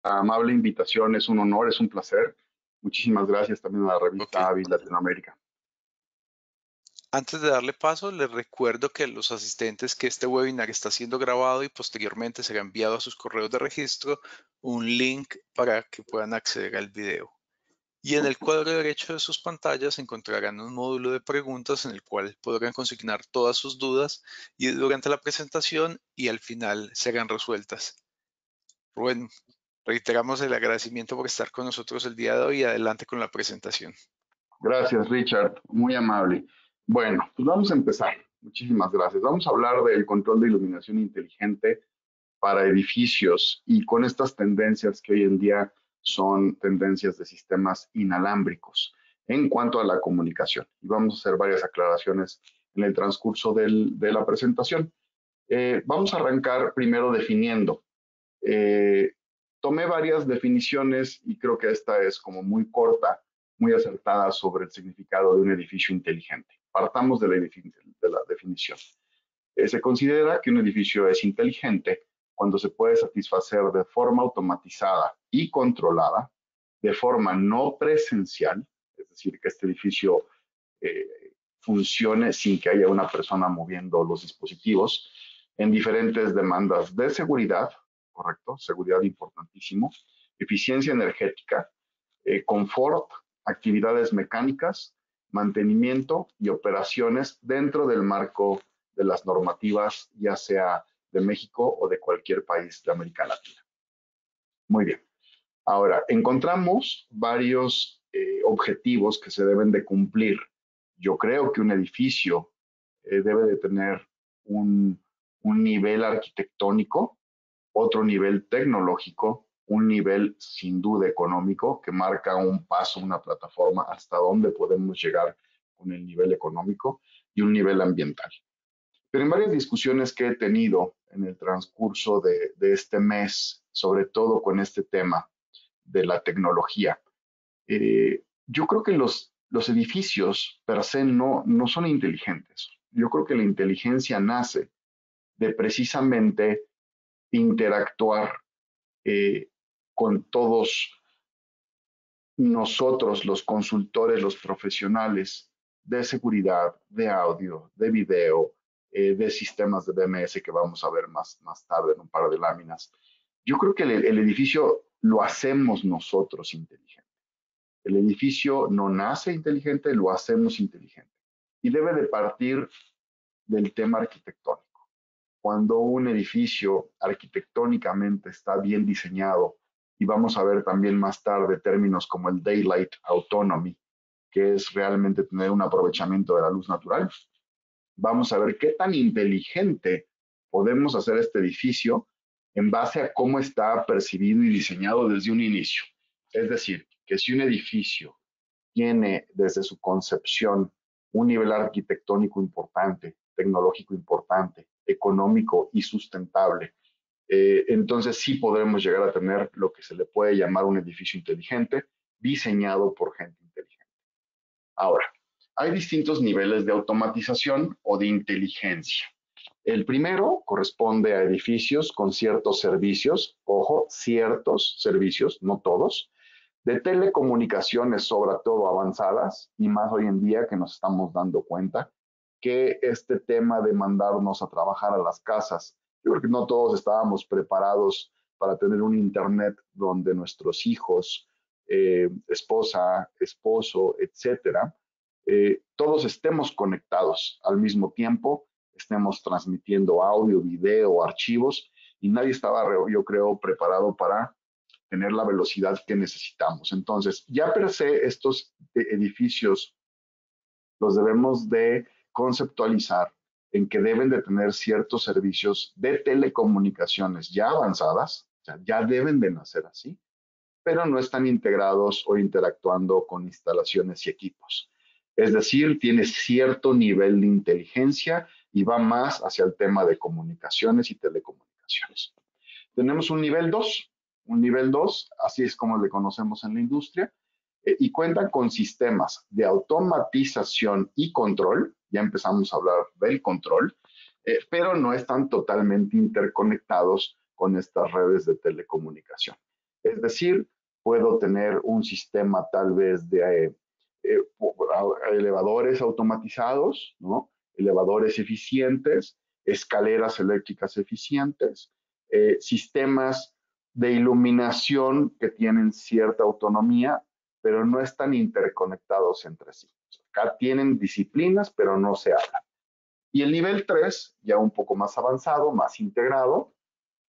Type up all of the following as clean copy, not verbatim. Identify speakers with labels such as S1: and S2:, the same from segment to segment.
S1: amable invitación, es un honor, es un placer. Muchísimas gracias también a la
S2: Ok.
S1: revista Avis Latinoamérica.
S2: Antes de darle paso, les recuerdo que los asistentes que este webinar está siendo grabado y posteriormente será enviado a sus correos de registro un link para que puedan acceder al video. Y en el cuadro derecho de sus pantallas encontrarán un módulo de preguntas en el cual podrán consignar todas sus dudas y durante la presentación y al final serán resueltas. Rubén, reiteramos el agradecimiento por estar con nosotros el día de hoy y adelante con la presentación.
S1: Gracias, Richard, muy amable. Bueno, pues vamos a empezar. Muchísimas gracias. Vamos a hablar del control de iluminación inteligente para edificios y con estas tendencias que hoy en día son tendencias de sistemas inalámbricos en cuanto a la comunicación. Y vamos a hacer varias aclaraciones en el transcurso de la presentación. Vamos a arrancar primero definiendo. Eh, Tomé varias definiciones y creo que esta es como muy corta, muy acertada sobre el significado de un edificio inteligente. Partamos de la definición. Se considera que un edificio es inteligente cuando se puede satisfacer de forma automatizada y controlada, de forma no presencial, es decir, que este edificio funcione sin que haya una persona moviendo los dispositivos, en diferentes demandas de seguridad, correcto, seguridad importantísimo, eficiencia energética, confort, actividades mecánicas, mantenimiento y operaciones dentro del marco de las normativas, ya sea de México o de cualquier país de América Latina. Muy bien. Ahora, encontramos varios objetivos que se deben de cumplir. Yo creo que un edificio debe de tener un, un nivel arquitectónico, otro nivel tecnológico, un nivel sin duda económico que marca un paso, una plataforma hasta dónde podemos llegar con el nivel económico y un nivel ambiental. Pero en varias discusiones que he tenido en el transcurso de este mes, sobre todo con este tema de la tecnología, yo creo que los edificios per se no son inteligentes. Yo creo que la inteligencia nace de precisamente interactuar eh, con todos nosotros, los consultores, los profesionales de seguridad, de audio, de video, de sistemas de BMS que vamos a ver más tarde en un par de láminas. Yo creo que el edificio lo hacemos nosotros inteligente. El edificio no nace inteligente, lo hacemos inteligente. Y debe de partir del tema arquitectónico. Cuando un edificio arquitectónicamente está bien diseñado, y vamos a ver también más tarde términos como el daylight autonomy, que es realmente tener un aprovechamiento de la luz natural, vamos a ver qué tan inteligente podemos hacer este edificio en base a cómo está percibido y diseñado desde un inicio. Es decir, que si un edificio tiene desde su concepción un nivel arquitectónico importante, tecnológico importante, económico y sustentable, entonces sí podremos llegar a tener lo que se le puede llamar un edificio inteligente diseñado por gente inteligente. Ahora, hay distintos niveles de automatización o de inteligencia. El primero corresponde a edificios con ciertos servicios, ojo, ciertos servicios, no todos, de telecomunicaciones, sobre todo avanzadas, y más hoy en día que nos estamos dando cuenta que este tema de mandarnos a trabajar a las casas, yo creo que no todos estábamos preparados para tener un internet donde nuestros hijos, esposa, esposo, etcétera, todos estemos conectados al mismo tiempo, estemos transmitiendo audio, video, archivos, y nadie estaba, yo creo, preparado para tener la velocidad que necesitamos. Entonces, ya per se, estos edificios los debemos de conceptualizar en que deben de tener ciertos servicios de telecomunicaciones ya avanzadas, o sea, ya deben de nacer así, pero no están integrados o interactuando con instalaciones y equipos. Es decir, tiene cierto nivel de inteligencia y va más hacia el tema de comunicaciones y telecomunicaciones. Tenemos un nivel 2, así es como le conocemos en la industria, y cuentan con sistemas de automatización y control, ya empezamos a hablar del control, pero no están totalmente interconectados con estas redes de telecomunicación. Es decir, puedo tener un sistema tal vez de elevadores automatizados, ¿no? Elevadores eficientes, escaleras eléctricas eficientes, sistemas de iluminación que tienen cierta autonomía, pero no están interconectados entre sí. Acá tienen disciplinas, pero no se hablan. Y el nivel 3, ya un poco más avanzado, más integrado,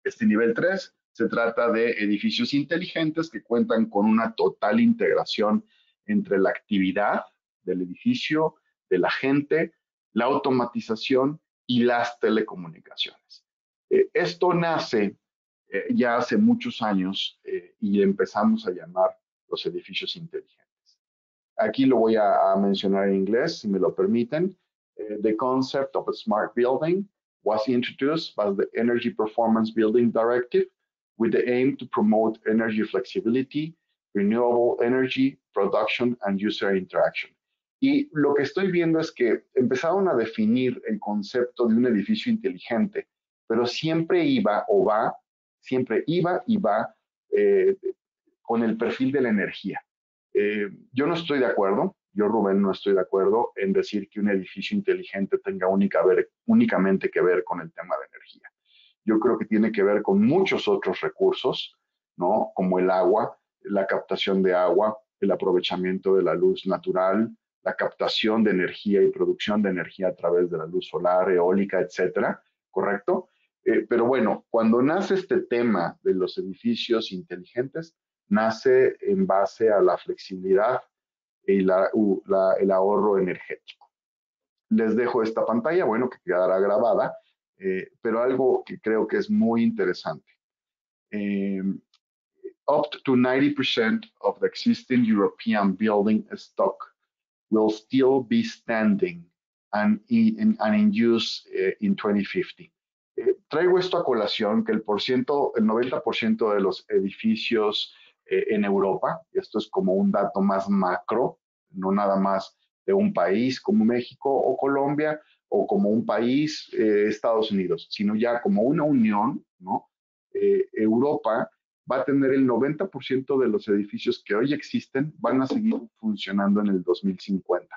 S1: este nivel 3 se trata de edificios inteligentes que cuentan con una total integración entre la actividad del edificio, de la gente, la automatización y las telecomunicaciones. Esto nace ya hace muchos años y empezamos a llamar los edificios inteligentes. Aquí lo voy a mencionar en inglés, si me lo permiten. The concept of a smart building was introduced by the Energy Performance Building Directive with the aim to promote energy flexibility, renewable energy, production, and user interaction. Y lo que estoy viendo es que empezaron a definir el concepto de un edificio inteligente, pero siempre iba y va eh, con el perfil de la energía. Yo no estoy de acuerdo, yo Rubén no estoy de acuerdo en decir que un edificio inteligente tenga únicamente que ver con el tema de energía. Yo creo que tiene que ver con muchos otros recursos, ¿no? Como el agua, la captación de agua, el aprovechamiento de la luz natural, la captación de energía y producción de energía a través de la luz solar, eólica, etcétera, ¿correcto? Pero bueno, cuando nace este tema de los edificios inteligentes, nace en base a la flexibilidad y el ahorro energético. Les dejo esta pantalla, bueno, que quedará grabada, pero algo que creo que es muy interesante. Up to 90% of the existing European building stock will still be standing and in use in 2050. Traigo esto a colación que el 90% de los edificios en Europa, y esto es como un dato más macro, no nada más de un país como México o Colombia, o como un país, Estados Unidos, sino ya como una unión, ¿no? Europa va a tener el 90% de los edificios que hoy existen, van a seguir funcionando en el 2050,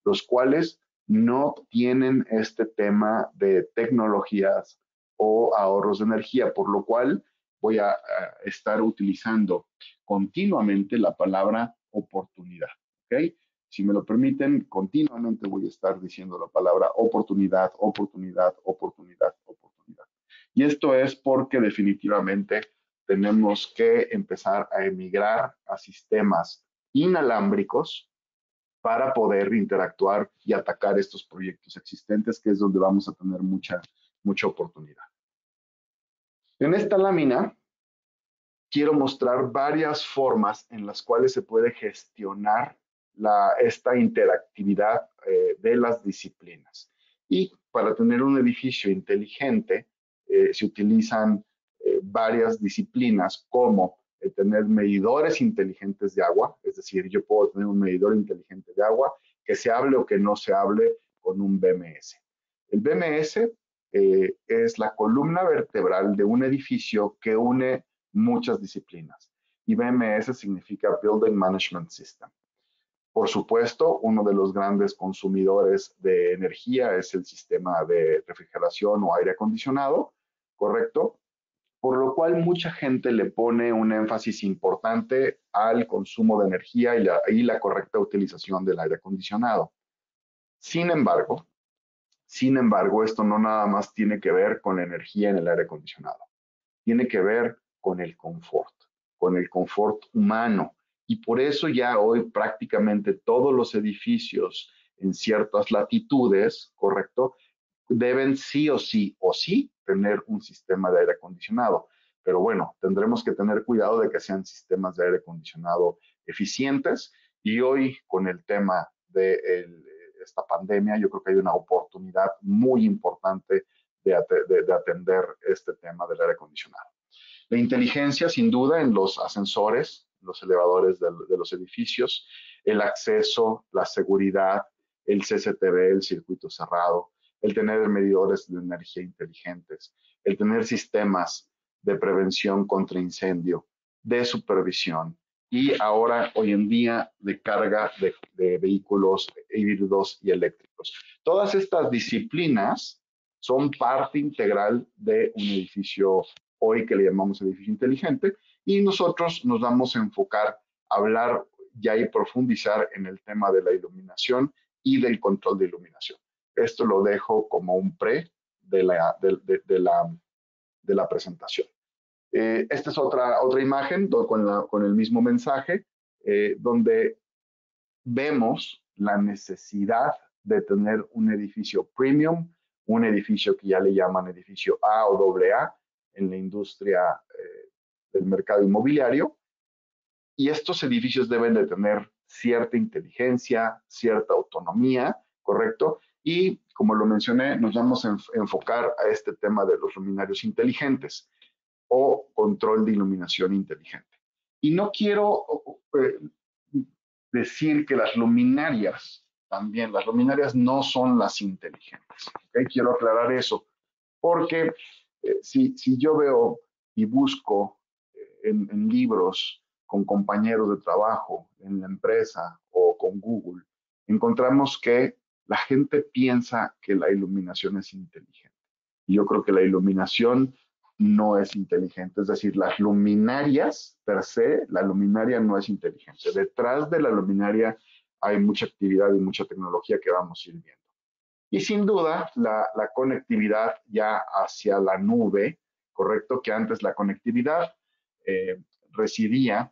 S1: los cuales no tienen este tema de tecnologías o ahorros de energía, por lo cual voy a estar utilizando continuamente la palabra oportunidad, ¿ok? Si me lo permiten, continuamente voy a estar diciendo la palabra oportunidad, oportunidad, oportunidad, oportunidad. Y esto es porque definitivamente tenemos que empezar a emigrar a sistemas inalámbricos para poder interactuar y atacar estos proyectos existentes, que es donde vamos a tener mucha oportunidad. En esta lámina quiero mostrar varias formas en las cuales se puede gestionar esta interactividad de las disciplinas. Y para tener un edificio inteligente se utilizan varias disciplinas como tener medidores inteligentes de agua, es decir, yo puedo tener un medidor inteligente de agua que se hable o que no se hable con un BMS. El BMS es la columna vertebral de un edificio que une muchas disciplinas. Y BMS significa Building Management System. Por supuesto, uno de los grandes consumidores de energía es el sistema de refrigeración o aire acondicionado, ¿correcto? Por lo cual mucha gente le pone un énfasis importante al consumo de energía y la correcta utilización del aire acondicionado. Sin embargo, esto no nada más tiene que ver con la energía en el aire acondicionado. Tiene que ver con el confort humano. Y por eso ya hoy prácticamente todos los edificios en ciertas latitudes, ¿correcto? Deben sí o sí tener un sistema de aire acondicionado. Pero bueno, tendremos que tener cuidado de que sean sistemas de aire acondicionado eficientes. Y hoy con el tema de esta pandemia, yo creo que hay una oportunidad muy importante de atender este tema del aire acondicionado. La inteligencia, sin duda, en los ascensores, los elevadores de los edificios, el acceso, la seguridad, el CCTV, el circuito cerrado, el tener medidores de energía inteligentes, el tener sistemas de prevención contra incendio, de supervisión y ahora, hoy en día, de carga de vehículos híbridos y eléctricos. Todas estas disciplinas son parte integral de un edificio hoy que le llamamos edificio inteligente y nosotros nos vamos a enfocar a hablar ya y profundizar en el tema de la iluminación y del control de iluminación. Esto lo dejo como un pre de la presentación. Esta es otra imagen con el mismo mensaje, donde vemos la necesidad de tener un edificio premium, un edificio que ya le llaman edificio A o AA en la industria del mercado inmobiliario. Y estos edificios deben de tener cierta inteligencia, cierta autonomía, ¿correcto? Y como lo mencioné, nos vamos a enfocar a este tema de los luminarios inteligentes o control de iluminación inteligente. Y no quiero decir que las luminarias, también las luminarias no son las inteligentes. ¿Okay? Quiero aclarar eso, porque si yo veo y busco en libros con compañeros de trabajo, en la empresa o con Google, encontramos que la gente piensa que la iluminación es inteligente. Y yo creo que la iluminación no es inteligente. Es decir, las luminarias per se, la luminaria no es inteligente. Detrás de la luminaria hay mucha actividad y mucha tecnología que vamos a ir viendo. Y sin duda, la conectividad ya hacia la nube, correcto, que antes la conectividad residía,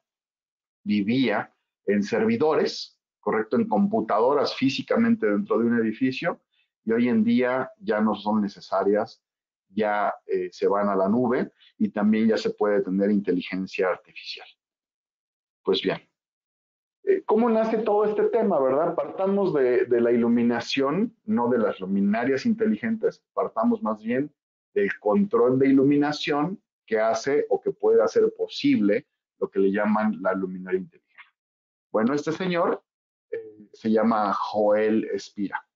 S1: vivía en servidores, correcto, en computadoras físicamente dentro de un edificio, y hoy en día ya no son necesarias, ya se van a la nube y también ya se puede tener inteligencia artificial. Pues bien, ¿cómo nace todo este tema, verdad? Partamos de la iluminación, no de las luminarias inteligentes, partamos más bien del control de iluminación que hace o que puede hacer posible lo que le llaman la luminaria inteligente. Bueno, este señor se llama Joel Spira.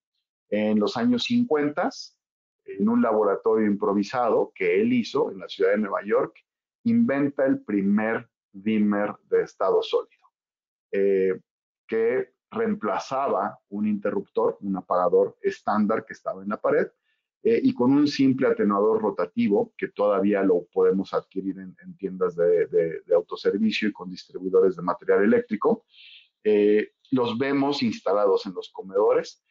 S1: En los años 50, en un laboratorio improvisado que él hizo en la ciudad de Nueva York, inventa el primer dimmer de estado sólido, que reemplazaba un interruptor, un apagador estándar que estaba en la pared, y con un simple atenuador rotativo que todavía lo podemos adquirir en tiendas de autoservicio y con distribuidores de material eléctrico. Los vemos instalados en los comedores.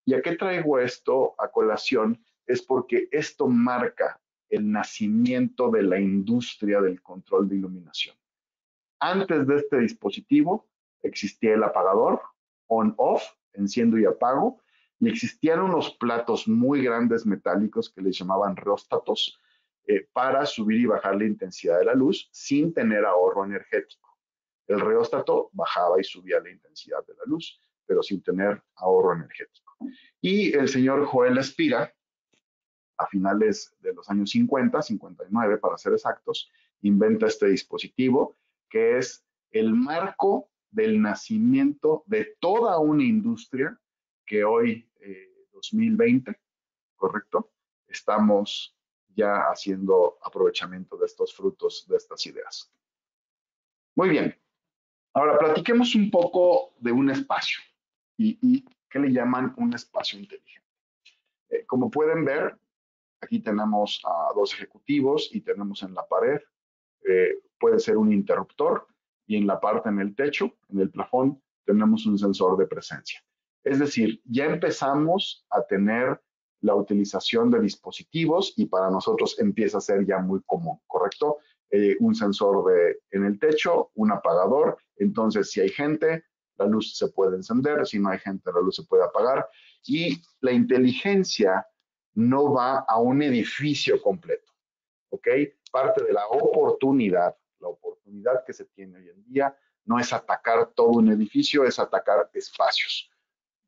S1: ¿Y a qué traigo esto a colación? Es porque esto marca el nacimiento de la industria del control de iluminación. Antes de este dispositivo existía el apagador, on-off, enciendo y apago, y existían unos platos muy grandes metálicos que les llamaban reóstatos para subir y bajar la intensidad de la luz sin tener ahorro energético. El reóstato bajaba y subía la intensidad de la luz, pero sin tener ahorro energético. Y el señor Joel Spira, a finales de los años 50, 59 para ser exactos, inventa este dispositivo que es el marco del nacimiento de toda una industria que hoy, 2020, ¿correcto? Estamos ya haciendo aprovechamiento de estos frutos, de estas ideas. Muy bien. Ahora, platiquemos un poco de un espacio y qué le llaman un espacio inteligente. Como pueden ver, aquí tenemos a dos ejecutivos y tenemos en la pared, puede ser un interruptor y en la parte en el techo, en el plafón, tenemos un sensor de presencia. Es decir, ya empezamos a tener la utilización de dispositivos y para nosotros empieza a ser ya muy común, ¿correcto? Un sensor en el techo, un apagador, entonces si hay gente, la luz se puede encender, si no hay gente, la luz se puede apagar y la inteligencia no va a un edificio completo, ¿ok? Parte de la oportunidad que se tiene hoy en día no es atacar todo un edificio, es atacar espacios.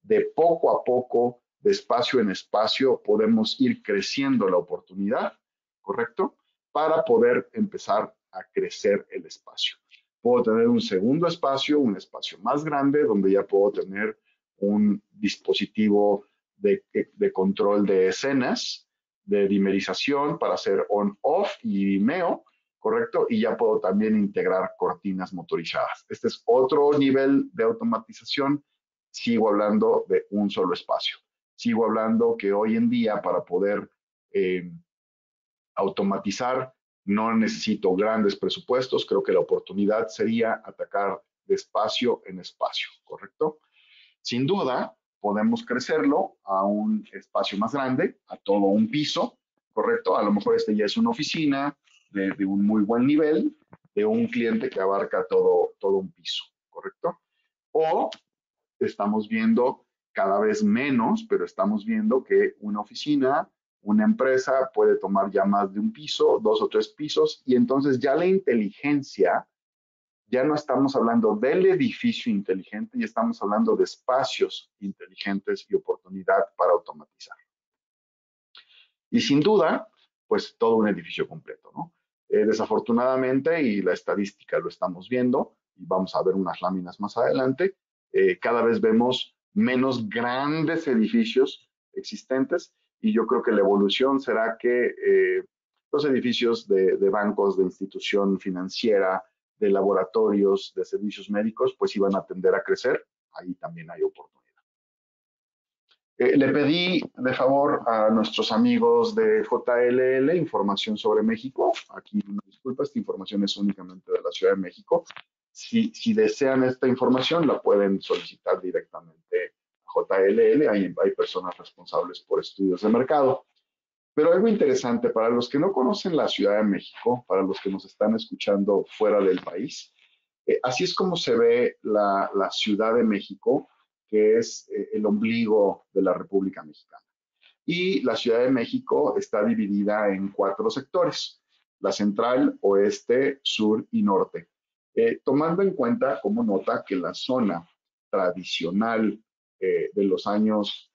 S1: De poco a poco, de espacio en espacio, podemos ir creciendo la oportunidad, ¿correcto? Para poder empezar a crecer el espacio. Puedo tener un segundo espacio, un espacio más grande, donde ya puedo tener un dispositivo de control de escenas, de dimerización para hacer on-off y dimeo, ¿correcto? Y ya puedo también integrar cortinas motorizadas. Este es otro nivel de automatización. Sigo hablando de un solo espacio. Sigo hablando que hoy en día para poder automatizar no necesito grandes presupuestos. Creo que la oportunidad sería atacar de espacio en espacio, ¿correcto? Sin duda, podemos crecerlo a un espacio más grande, a todo un piso, ¿correcto? A lo mejor este ya es una oficina de un muy buen nivel, de un cliente que abarca todo un piso, ¿correcto? O estamos viendo cada vez menos, pero estamos viendo que una oficina, una empresa puede tomar ya más de un piso, 2 o 3 pisos, y entonces ya la inteligencia, ya no estamos hablando del edificio inteligente, ya estamos hablando de espacios inteligentes y oportunidad para automatizar. Y sin duda, pues todo un edificio completo, ¿no? Desafortunadamente, y la estadística lo estamos viendo, y vamos a ver unas láminas más adelante, cada vez vemos menos grandes edificios existentes, y yo creo que la evolución será que los edificios de bancos, de institución financiera, de laboratorios, de servicios médicos, pues iban a tender a crecer. Ahí también hay oportunidad. Le pedí de favor a nuestros amigos de JLL información sobre México. Aquí, una disculpa, esta información es únicamente de la Ciudad de México. Si desean esta información, la pueden solicitar directamente a JLL. Hay personas responsables por estudios de mercado. Pero algo interesante, para los que no conocen la Ciudad de México, para los que nos están escuchando fuera del país, así es como se ve la Ciudad de México, que es el ombligo de la República Mexicana. Y la Ciudad de México está dividida en 4 sectores: la central, oeste, sur y norte. Tomando en cuenta, como nota, que la zona tradicional de los años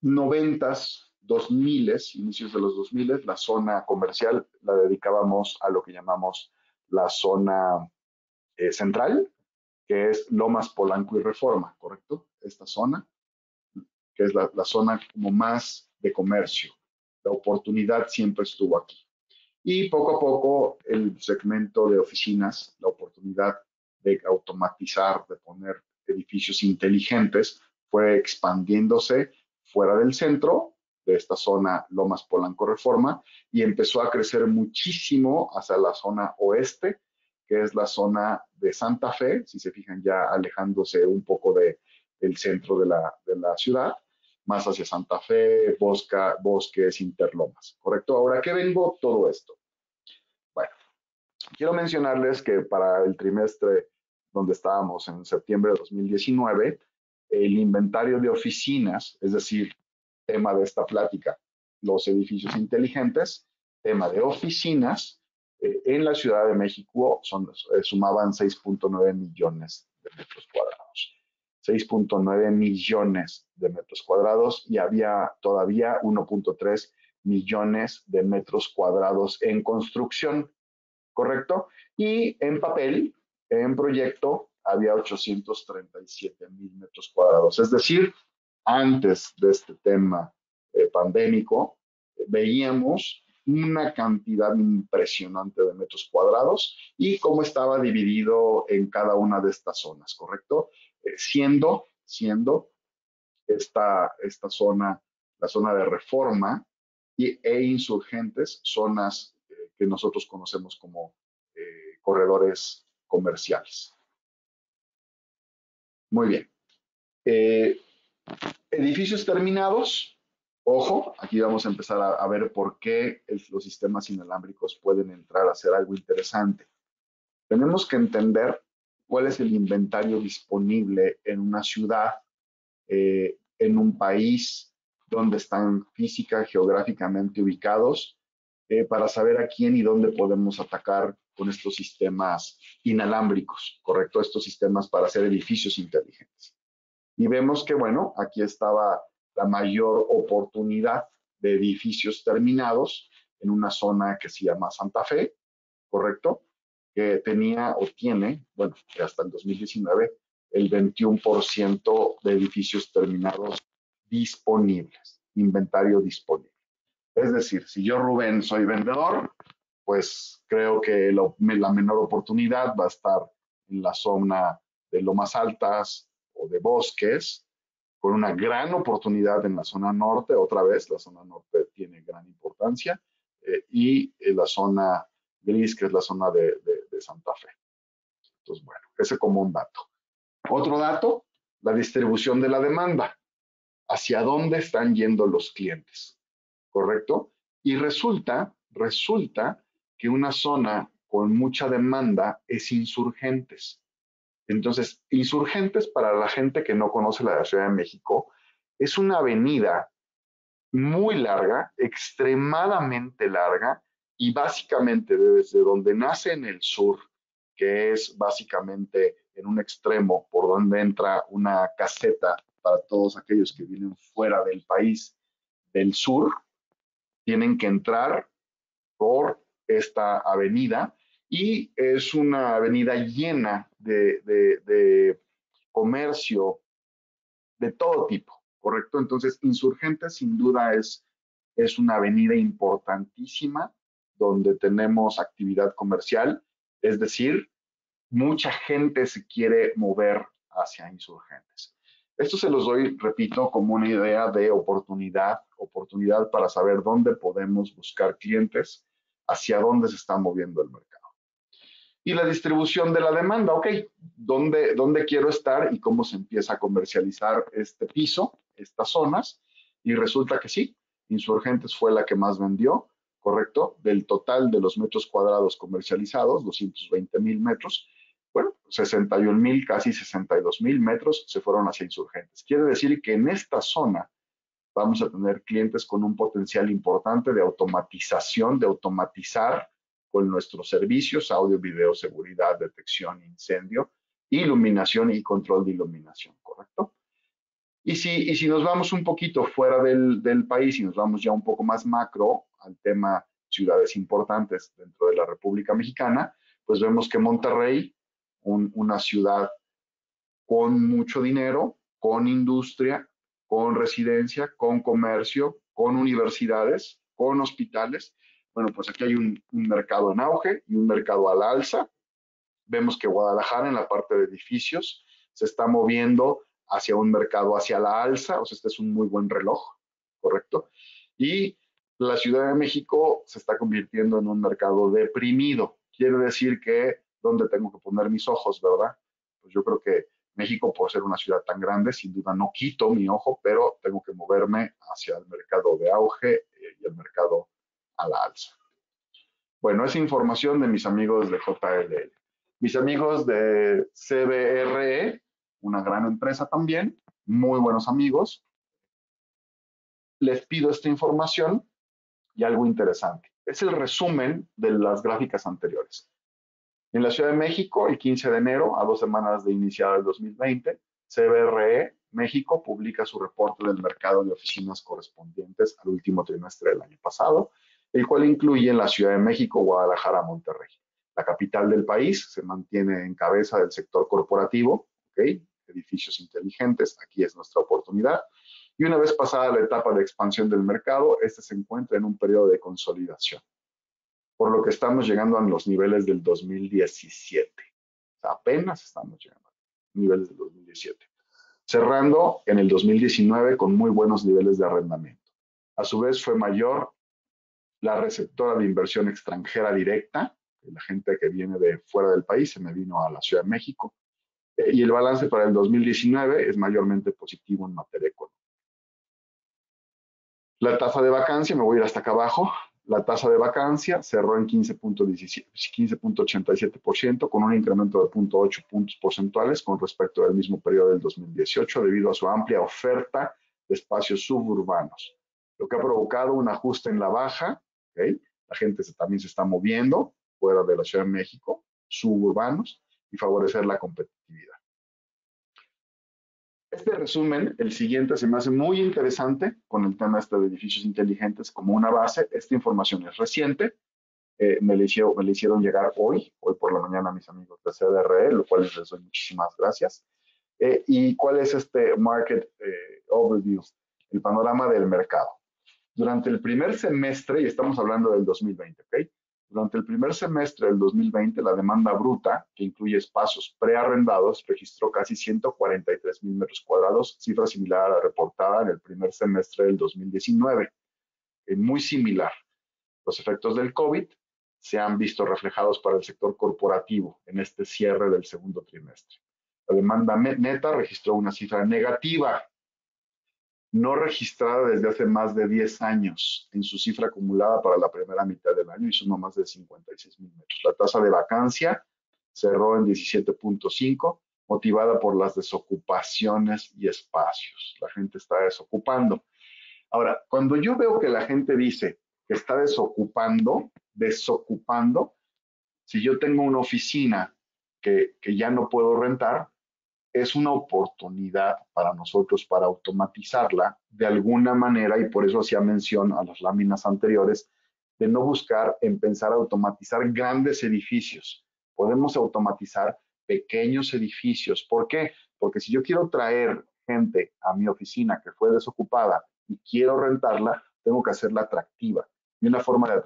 S1: 90, 2000, inicios de los 2000, la zona comercial la dedicábamos a lo que llamamos la zona central, que es Lomas, Polanco y Reforma, ¿correcto? Esta zona, que es la zona como más de comercio. La oportunidad siempre estuvo aquí. Y poco a poco el segmento de oficinas, la oportunidad de automatizar, de poner edificios inteligentes, fue expandiéndose fuera del centro, de esta zona Lomas, Polanco, Reforma, y empezó a crecer muchísimo hacia la zona oeste, que es la zona de Santa Fe, si se fijan ya alejándose un poco del centro de la ciudad, más hacia Santa Fe, Bosques, Interlomas, ¿correcto? Ahora, ¿qué vengo todo esto? Bueno, quiero mencionarles que para el trimestre donde estábamos en septiembre de 2019, el inventario de oficinas, es decir, tema de esta plática, los edificios inteligentes, tema de oficinas, en la Ciudad de México sumaban 6.9 millones de metros cuadrados. 6.9 millones de metros cuadrados y había todavía 1.3 millones de metros cuadrados en construcción, ¿correcto? Y en papel, en proyecto, había 837,000 metros cuadrados. Es decir, antes de este tema pandémico, veíamos una cantidad impresionante de metros cuadrados y cómo estaba dividido en cada una de estas zonas, ¿correcto? Siendo esta zona, la zona de Reforma e Insurgentes, zonas que nosotros conocemos como corredores comerciales. Muy bien. Edificios terminados. Ojo, aquí vamos a empezar a ver por qué los sistemas inalámbricos pueden entrar a ser algo interesante. Tenemos que entender cuál es el inventario disponible en una ciudad, en un país donde están física, geográficamente ubicados, para saber a quién y dónde podemos atacar con estos sistemas inalámbricos, ¿correcto? Estos sistemas para hacer edificios inteligentes. Y vemos que, bueno, aquí estaba la mayor oportunidad de edificios terminados en una zona que se llama Santa Fe, ¿correcto? Que tenía o tiene, bueno, hasta el 2019, el 21% de edificios terminados disponibles, inventario disponible. Es decir, si yo, Rubén, soy vendedor, pues creo que la menor oportunidad va a estar en la zona de lomas altas o de bosques, con una gran oportunidad en la zona norte, otra vez, la zona norte tiene gran importancia, y la zona gris, que es la zona de Santa Fe. Entonces, bueno, ese como un dato. Otro dato, la distribución de la demanda. ¿Hacia dónde están yendo los clientes? ¿Correcto? Y resulta que una zona con mucha demanda es Insurgentes. Entonces, Insurgentes, para la gente que no conoce la Ciudad de México, es una avenida muy larga, extremadamente larga, y básicamente desde donde nace en el sur, que es básicamente en un extremo por donde entra una caseta para todos aquellos que vienen fuera del país del sur, tienen que entrar por esta avenida, y es una avenida llena de comercio de todo tipo, ¿correcto? Entonces, Insurgentes sin duda es una avenida importantísima donde tenemos actividad comercial, es decir, mucha gente se quiere mover hacia Insurgentes. Esto se los doy, repito, como una idea de oportunidad para saber dónde podemos buscar clientes, hacia dónde se está moviendo el mercado. Y la distribución de la demanda, ok, ¿dónde quiero estar y cómo se empieza a comercializar este piso, estas zonas? Y resulta que sí, Insurgentes fue la que más vendió, ¿correcto? Del total de los metros cuadrados comercializados, 220,000 metros, bueno, 61,000, casi 62,000 metros se fueron hacia Insurgentes. Quiere decir que en esta zona vamos a tener clientes con un potencial importante de automatización, de automatizar con nuestros servicios, audio, video, seguridad, detección, incendio, iluminación y control de iluminación, ¿correcto? Y si nos vamos un poquito fuera del país y nos vamos ya un poco más macro al tema ciudades importantes dentro de la República Mexicana, pues vemos que Monterrey, una ciudad con mucho dinero, con industria, con residencia, con comercio, con universidades, con hospitales. Bueno, pues aquí hay un mercado en auge y un mercado al alza. Vemos que Guadalajara en la parte de edificios se está moviendo hacia un mercado hacia la alza, o sea, este es un muy buen reloj, ¿correcto? Y la Ciudad de México se está convirtiendo en un mercado deprimido. Quiere decir que, ¿dónde tengo que poner mis ojos, verdad? Pues yo creo que México, por ser una ciudad tan grande, sin duda no quito mi ojo, pero tengo que moverme hacia el mercado de auge y el mercado a la alza. Bueno, esa información de mis amigos de JLL. Mis amigos de CBRE, una gran empresa también, muy buenos amigos, les pido esta información y algo interesante. Es el resumen de las gráficas anteriores. En la Ciudad de México, el 15 de enero, a 2 semanas de iniciar el 2020, CBRE México publica su reporte del mercado de oficinas correspondientes al último trimestre del año pasado, el cual incluye en la Ciudad de México, Guadalajara, Monterrey. La capital del país se mantiene en cabeza del sector corporativo, ¿ok? Edificios inteligentes, aquí es nuestra oportunidad. Y una vez pasada la etapa de expansión del mercado, este se encuentra en un periodo de consolidación, por lo que estamos llegando a los niveles del 2017. O sea, apenas estamos llegando a los niveles del 2017. Cerrando en el 2019 con muy buenos niveles de arrendamiento. A su vez fue mayor la receptora de inversión extranjera directa, la gente que viene de fuera del país se me vino a la Ciudad de México, y el balance para el 2019 es mayormente positivo en materia económica. La tasa de vacancia, me voy a ir hasta acá abajo, la tasa de vacancia cerró en 15.87% con un incremento de 0.8 puntos porcentuales con respecto al mismo periodo del 2018 debido a su amplia oferta de espacios suburbanos, lo que ha provocado un ajuste en la baja, ¿okay? La gente también se está moviendo fuera de la Ciudad de México, suburbanos, y favorecer la competitividad. Este resumen, el siguiente, se me hace muy interesante con el tema de edificios inteligentes como una base. Esta información es reciente, me la hicieron llegar hoy por la mañana a mis amigos de CBRE, lo cual les doy muchísimas gracias. ¿Y cuál es este market overview? El panorama del mercado. Durante el primer semestre, y estamos hablando del 2020, ¿ok? Durante el primer semestre del 2020, la demanda bruta, que incluye espacios prearrendados, registró casi 143,000 metros cuadrados, cifra similar a la reportada en el primer semestre del 2019. Muy similar. Los efectos del COVID se han visto reflejados para el sector corporativo en este cierre del segundo trimestre. La demanda neta registró una cifra negativa, no registrada desde hace más de 10 años en su cifra acumulada para la primera mitad del año y suma más de 56,000 metros. La tasa de vacancia cerró en 17.5, motivada por las desocupaciones y espacios. La gente está desocupando. Ahora, cuando yo veo que la gente dice que está desocupando, si yo tengo una oficina que ya no puedo rentar, es una oportunidad para nosotros para automatizarla de alguna manera, y por eso hacía mención a las láminas anteriores, de no buscar en pensar automatizar grandes edificios. Podemos automatizar pequeños edificios. ¿Por qué? Porque si yo quiero traer gente a mi oficina que fue desocupada y quiero rentarla, tengo que hacerla atractiva. Y una forma de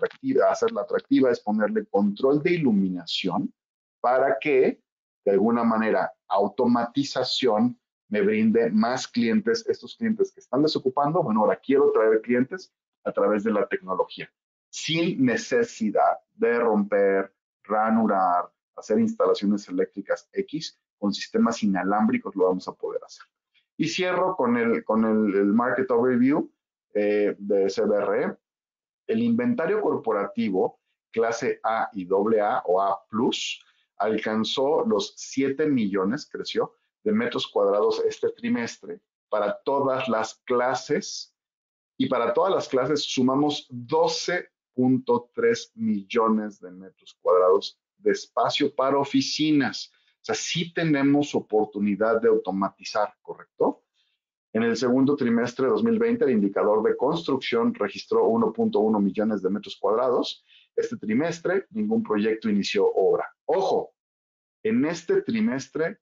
S1: hacerla atractiva es ponerle control de iluminación para que de alguna manera, automatización me brinde más clientes, estos clientes que están desocupando, bueno, ahora quiero traer clientes a través de la tecnología, sin necesidad de romper, ranurar, hacer instalaciones eléctricas X, con sistemas inalámbricos lo vamos a poder hacer. Y cierro con el Market Overview de CBRE. El inventario corporativo clase A y AA o A+, alcanzó los 7 millones, creció, de metros cuadrados este trimestre para todas las clases, y para todas las clases sumamos 12.3 millones de metros cuadrados de espacio para oficinas. O sea, sí tenemos oportunidad de automatizar, ¿correcto? En el segundo trimestre de 2020, el indicador de construcción registró 1.1 millones de metros cuadrados. Este trimestre, ningún proyecto inició obra. Ojo, en este trimestre,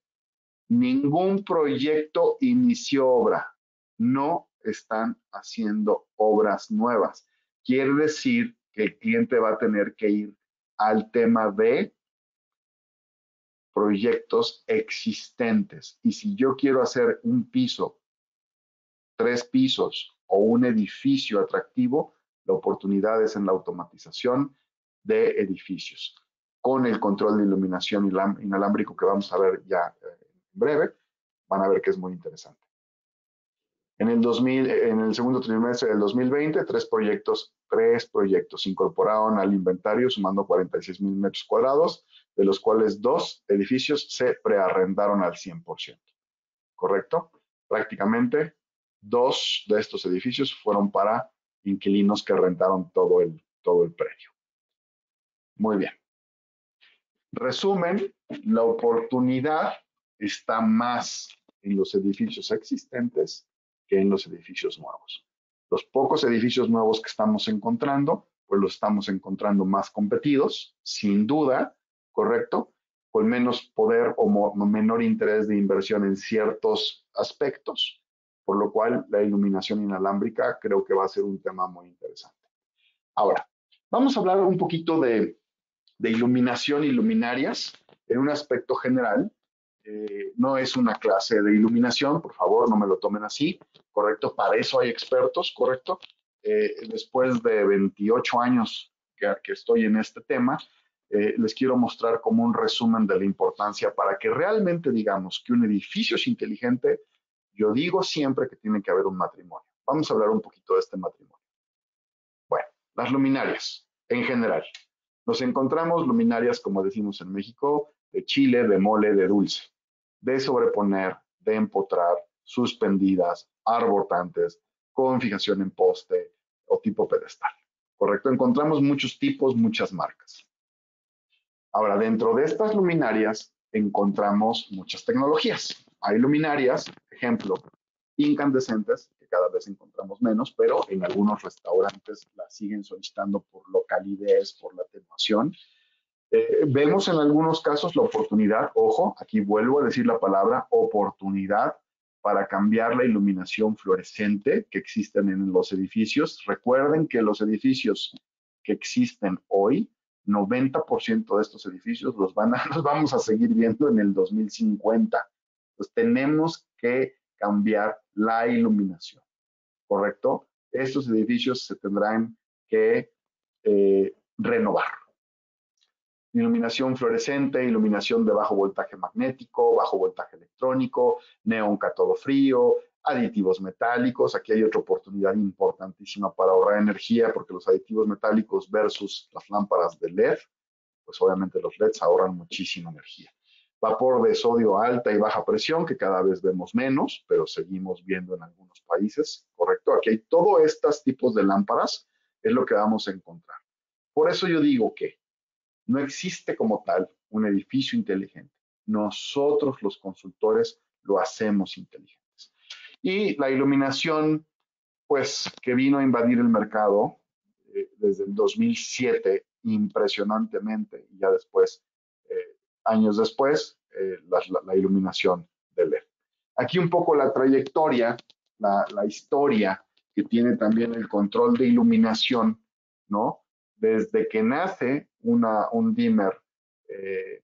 S1: ningún proyecto inició obra. No están haciendo obras nuevas. Quiere decir que el cliente va a tener que ir al tema de proyectos existentes. Y si yo quiero hacer un piso, 3 pisos o un edificio atractivo, la oportunidad es en la automatización de edificios. Con el control de iluminación inalámbrico que vamos a ver ya en breve, van a ver que es muy interesante. En el segundo trimestre del 2020, tres proyectos se incorporaron al inventario sumando 46,000 metros cuadrados, de los cuales 2 edificios se prearrendaron al 100%. ¿Correcto? Prácticamente 2 de estos edificios fueron para inquilinos que rentaron todo el predio. Muy bien. Resumen, la oportunidad está más en los edificios existentes que en los edificios nuevos. Los pocos edificios nuevos que estamos encontrando, pues los estamos encontrando más competidos, sin duda, ¿correcto? Con menos poder o menor interés de inversión en ciertos aspectos, por lo cual la iluminación inalámbrica creo que va a ser un tema muy interesante. Ahora, vamos a hablar un poquito de iluminación y luminarias en un aspecto general. No es una clase de iluminación, por favor, no me lo tomen así, ¿correcto? Para eso hay expertos, ¿correcto? Después de 28 años que estoy en este tema, les quiero mostrar como un resumen de la importancia para que realmente digamos que un edificio es inteligente. Yo digo siempre que tiene que haber un matrimonio. Vamos a hablar un poquito de este matrimonio. Bueno, las luminarias en general. Nos encontramos luminarias, como decimos en México, de chile, de mole, de dulce, de sobreponer, de empotrar, suspendidas, arbotantes, con fijación en poste o tipo pedestal. ¿Correcto? Encontramos muchos tipos, muchas marcas. Ahora, dentro de estas luminarias encontramos muchas tecnologías. Hay luminarias, ejemplo, incandescentes, que cada vez encontramos menos, pero en algunos restaurantes las siguen solicitando por localidades, por la atenuación. Vemos en algunos casos la oportunidad, ojo, aquí vuelvo a decir la palabra oportunidad, para cambiar la iluminación fluorescente que existen en los edificios. Recuerden que los edificios que existen hoy 90% de estos edificios los vamos a seguir viendo en el 2050. Pues tenemos que cambiar la iluminación, ¿correcto? Estos edificios se tendrán que renovar. Iluminación fluorescente, iluminación de bajo voltaje magnético, bajo voltaje electrónico, neón cátodo frío, aditivos metálicos. Aquí hay otra oportunidad importantísima para ahorrar energía, porque los aditivos metálicos versus las lámparas de LED, pues obviamente los LEDs ahorran muchísima energía. Vapor de sodio alta y baja presión, que cada vez vemos menos, pero seguimos viendo en algunos países, ¿correcto? Aquí hay todos estos tipos de lámparas, es lo que vamos a encontrar. Por eso yo digo que no existe como tal un edificio inteligente. Nosotros los consultores lo hacemos inteligentes. Y la iluminación, pues, que vino a invadir el mercado desde el 2007, impresionantemente, y ya después, años después, la iluminación de LED. Aquí un poco la trayectoria, la historia que tiene también el control de iluminación, ¿no? Desde que nace eh,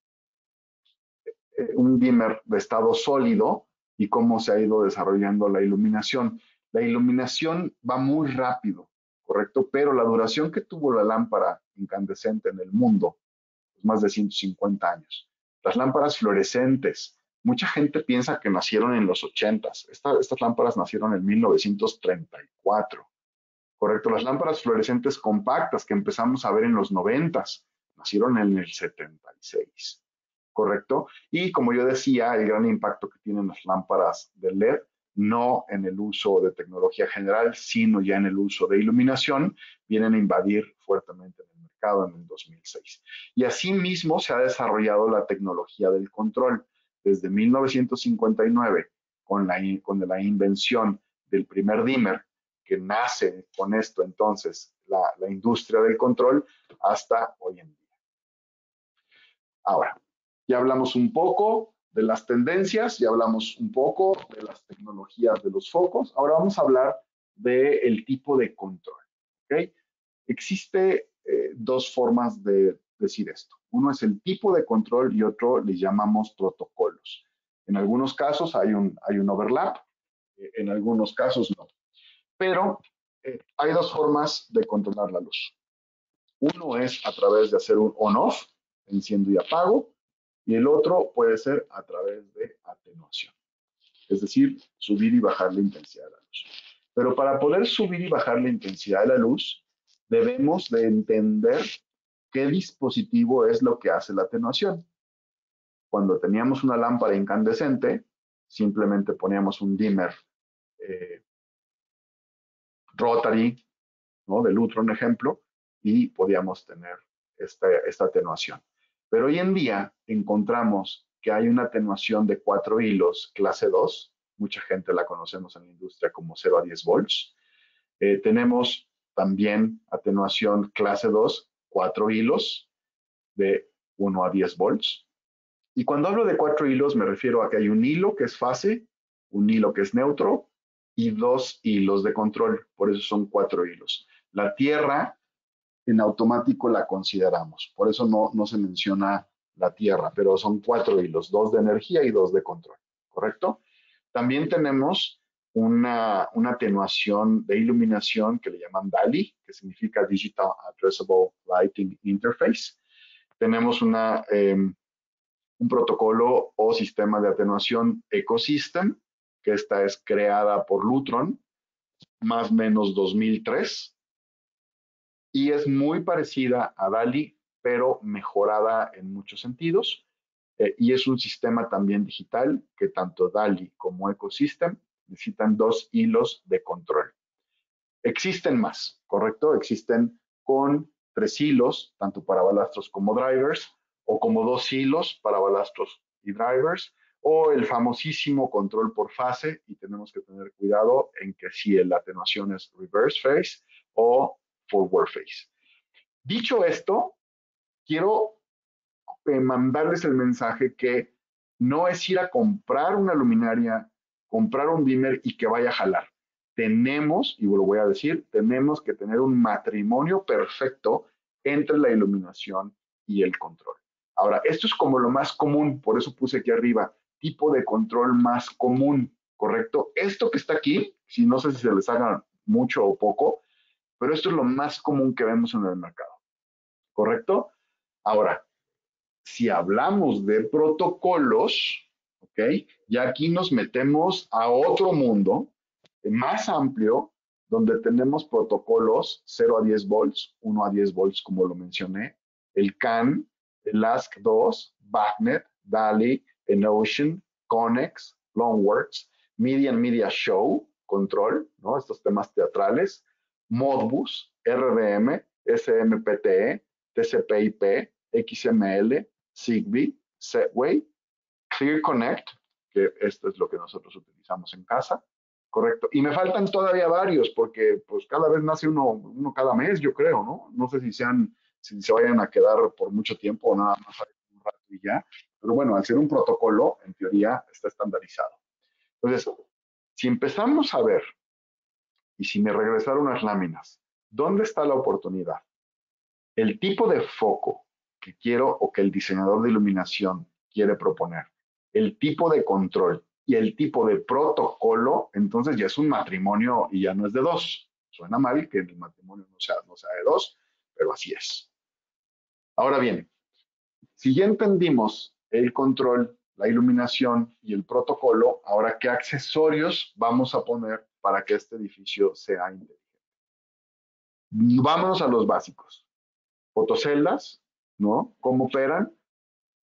S1: un dimmer de estado sólido y cómo se ha ido desarrollando la iluminación. La iluminación va muy rápido, ¿correcto? Pero la duración que tuvo la lámpara incandescente en el mundo es más de 150 años. Las lámparas fluorescentes, mucha gente piensa que nacieron en los 80s. Estas lámparas nacieron en 1934. Correcto, las lámparas fluorescentes compactas que empezamos a ver en los 90s nacieron en el 76, correcto. Y como yo decía, el gran impacto que tienen las lámparas de LED, no en el uso de tecnología general, sino ya en el uso de iluminación, vienen a invadir fuertemente en el mercado en el 2006. Y asimismo se ha desarrollado la tecnología del control. Desde 1959, con la invención del primer dimmer, que nace con esto entonces la industria del control hasta hoy en día. Ahora, ya hablamos un poco de las tendencias, ya hablamos un poco de las tecnologías de los focos, ahora vamos a hablar del tipo de control. ¿Okay? Existe dos formas de decir esto. Uno es el tipo de control y otro le llamamos protocolos. En algunos casos hay un overlap, en algunos casos no. Pero hay dos formas de controlar la luz. Uno es a través de hacer un on-off, enciendo y apago, y el otro puede ser a través de atenuación, es decir, subir y bajar la intensidad de la luz. Pero para poder subir y bajar la intensidad de la luz, debemos de entender qué dispositivo es lo que hace la atenuación. Cuando teníamos una lámpara incandescente, simplemente poníamos un dimmer rotary, ¿no? De Lutron, ejemplo, y podíamos tener esta atenuación. Pero hoy en día encontramos que hay una atenuación de 4 hilos clase 2, mucha gente la conocemos en la industria como 0 a 10 volts. Tenemos también atenuación clase 2, 4 hilos de 1 a 10 volts. Y cuando hablo de 4 hilos me refiero a que hay un hilo que es fase, un hilo que es neutro y 2 hilos de control, por eso son 4 hilos. La Tierra en automático la consideramos, por eso no se menciona la Tierra, pero son 4 hilos, 2 de energía y 2 de control, ¿correcto? También tenemos una atenuación de iluminación que le llaman DALI, que significa Digital Addressable Lighting Interface. Tenemos un protocolo o sistema de atenuación Ecosystem, que esta es creada por Lutron, más o menos 2003, y es muy parecida a DALI, pero mejorada en muchos sentidos, y es un sistema también digital que tanto DALI como Ecosystem necesitan 2 hilos de control. Existen más, ¿correcto? Existen con 3 hilos, tanto para balastros como drivers, o como 2 hilos para balastros y drivers, o el famosísimo control por fase, y tenemos que tener cuidado en que si la atenuación es reverse phase o forward phase. Dicho esto, quiero mandarles el mensaje que no es ir a comprar una luminaria, comprar un dimmer y que vaya a jalar. Tenemos, y lo voy a decir, tenemos que tener un matrimonio perfecto entre la iluminación y el control. Ahora, esto es como lo más común, por eso puse aquí arriba, tipo de control más común, ¿correcto? Esto que está aquí, si no sé si se les haga mucho o poco, pero esto es lo más común que vemos en el mercado, ¿correcto? Ahora, si hablamos de protocolos, ¿ok? Ya aquí nos metemos a otro mundo más amplio, donde tenemos protocolos 0 a 10 volts, 1 a 10 volts, como lo mencioné, el CAN, el ASC2, BACnet, DALI, Enocean, Connex, Longworks, Media and Media Show, Control, ¿no? Estos temas teatrales, Modbus, RDM, SMPTE, TCP/IP, XML, Zigbee, Segway, Clear Connect, que esto es lo que nosotros utilizamos en casa, correcto. Y me faltan todavía varios, porque pues cada vez nace uno cada mes, yo creo, ¿no? No sé si se vayan a quedar por mucho tiempo o nada más un rato y ya. Pero bueno, al ser un protocolo, en teoría está estandarizado. Entonces, si empezamos a ver, y si me regresaron unas láminas, ¿dónde está la oportunidad? El tipo de foco que quiero o que el diseñador de iluminación quiere proponer, el tipo de control y el tipo de protocolo, entonces ya es un matrimonio y ya no es de dos. Suena mal que el matrimonio no sea de dos, pero así es. Ahora bien, si ya entendimos el control, la iluminación y el protocolo, ahora qué accesorios vamos a poner para que este edificio sea inteligente. Vámonos a los básicos. Fotoceldas, ¿no? ¿Cómo operan?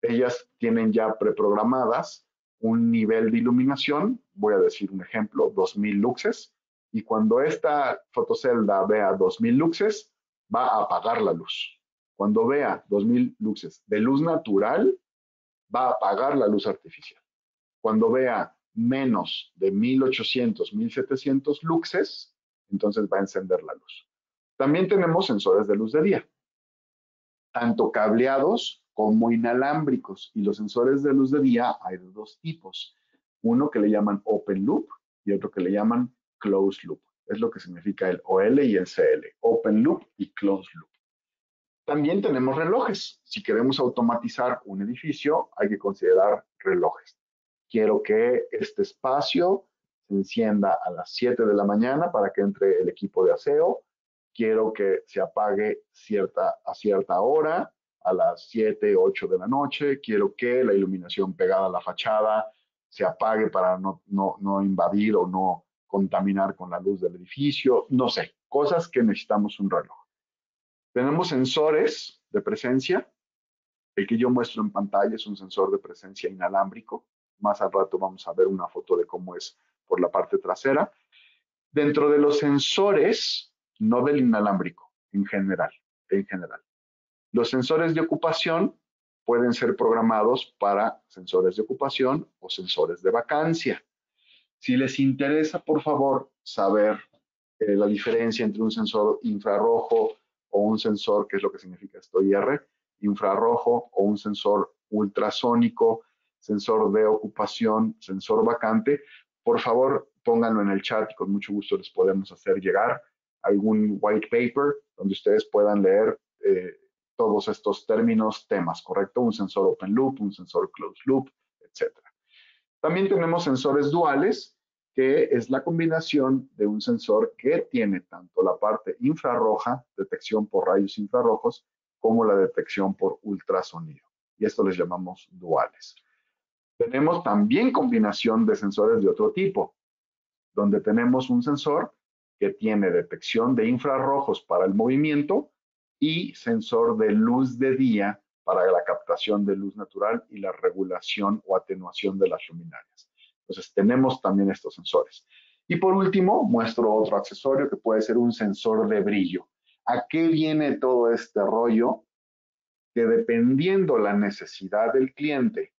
S1: Ellas tienen ya preprogramadas un nivel de iluminación, voy a decir un ejemplo, 2000 luxes, y cuando esta fotocelda vea 2000 luxes, va a apagar la luz. Cuando vea 2000 luxes de luz natural, va a apagar la luz artificial. Cuando vea menos de 1800, 1700 luxes, entonces va a encender la luz. También tenemos sensores de luz de día, tanto cableados como inalámbricos. Y los sensores de luz de día hay de dos tipos. Uno que le llaman open loop y otro que le llaman closed loop. Es lo que significa el OL y el CL. Open loop y closed loop. También tenemos relojes. Si queremos automatizar un edificio, hay que considerar relojes. Quiero que este espacio se encienda a las 7 de la mañana para que entre el equipo de aseo. Quiero que se apague a cierta hora, a las 7, 8 de la noche. Quiero que la iluminación pegada a la fachada se apague para no invadir o no contaminar con la luz del edificio. No sé, cosas que necesitamos un reloj. Tenemos sensores de presencia. El que yo muestro en pantalla es un sensor de presencia inalámbrico. Más al rato vamos a ver una foto de cómo es por la parte trasera. Dentro de los sensores, no del inalámbrico, en general. Los sensores de ocupación pueden ser programados para sensores de ocupación o sensores de vacancia. Si les interesa, por favor, saber la diferencia entre un sensor infrarrojo o un sensor, que es lo que significa esto IR, infrarrojo o un sensor ultrasónico, sensor de ocupación, sensor vacante, por favor pónganlo en el chat y con mucho gusto les podemos hacer llegar algún white paper donde ustedes puedan leer todos estos términos, temas, ¿correcto? Un sensor open loop, un sensor closed loop, etcétera. También tenemos sensores duales, que es la combinación de un sensor que tiene tanto la parte infrarroja, detección por rayos infrarrojos, como la detección por ultrasonido. Y esto les llamamos duales. Tenemos también combinación de sensores de otro tipo, donde tenemos un sensor que tiene detección de infrarrojos para el movimiento y sensor de luz de día para la captación de luz natural y la regulación o atenuación de las luminarias. Entonces tenemos también estos sensores. Y por último, muestro otro accesorio que puede ser un sensor de brillo. ¿A qué viene todo este rollo? Que dependiendo la necesidad del cliente,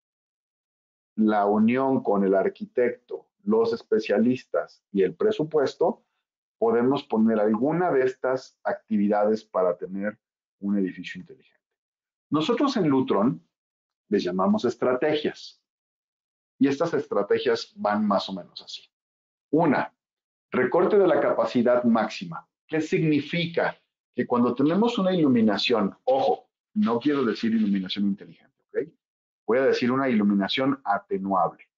S1: la unión con el arquitecto, los especialistas y el presupuesto, podemos poner alguna de estas actividades para tener un edificio inteligente. Nosotros en Lutron les llamamos estrategias y estas estrategias van más o menos así. Una, recorte de la capacidad máxima. ¿Qué significa? que cuando tenemos una iluminación, ojo, no quiero decir iluminación inteligente, ¿ok? Voy a decir una iluminación atenuable.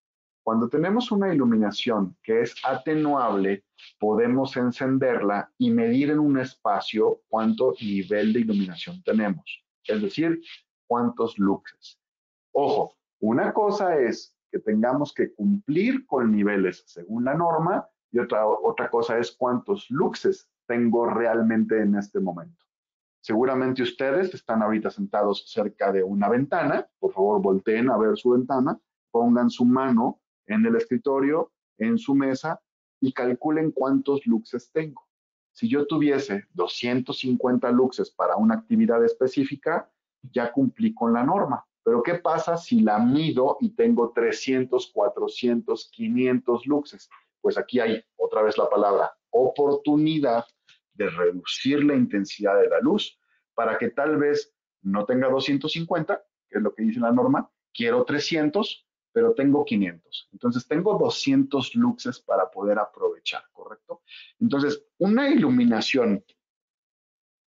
S1: Cuando tenemos una iluminación que es atenuable, podemos encenderla y medir en un espacio cuánto nivel de iluminación tenemos, es decir, cuántos luxes. Ojo, una cosa es que tengamos que cumplir con niveles según la norma y otra cosa es cuántos luxes tengo realmente en este momento. Seguramente ustedes están ahorita sentados cerca de una ventana. Por favor, volteen a ver su ventana, pongan su mano en el escritorio, en su mesa y calculen cuántos luxes tengo. Si yo tuviese 250 luxes para una actividad específica, ya cumplí con la norma. Pero ¿qué pasa si la mido y tengo 300, 400, 500 luxes? Pues aquí hay otra vez la palabra oportunidad de reducir la intensidad de la luz para que tal vez no tenga 250, que es lo que dice la norma, quiero 300, pero tengo 500. Entonces tengo 200 luxes para poder aprovechar, ¿correcto? Entonces, una iluminación,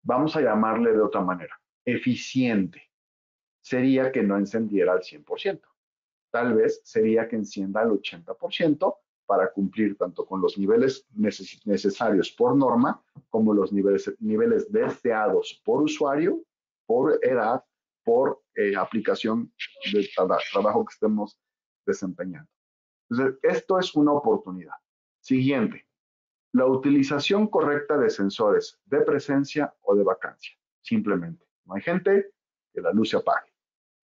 S1: vamos a llamarle de otra manera, eficiente, sería que no encendiera al 100%. Tal vez sería que encienda al 80% para cumplir tanto con los niveles necesarios por norma como los niveles deseados por usuario, por edad, por aplicación de trabajo que estemos desempeñando. Entonces, esto es una oportunidad. Siguiente, la utilización correcta de sensores de presencia o de vacancia. Simplemente, no hay gente, que la luz se apague.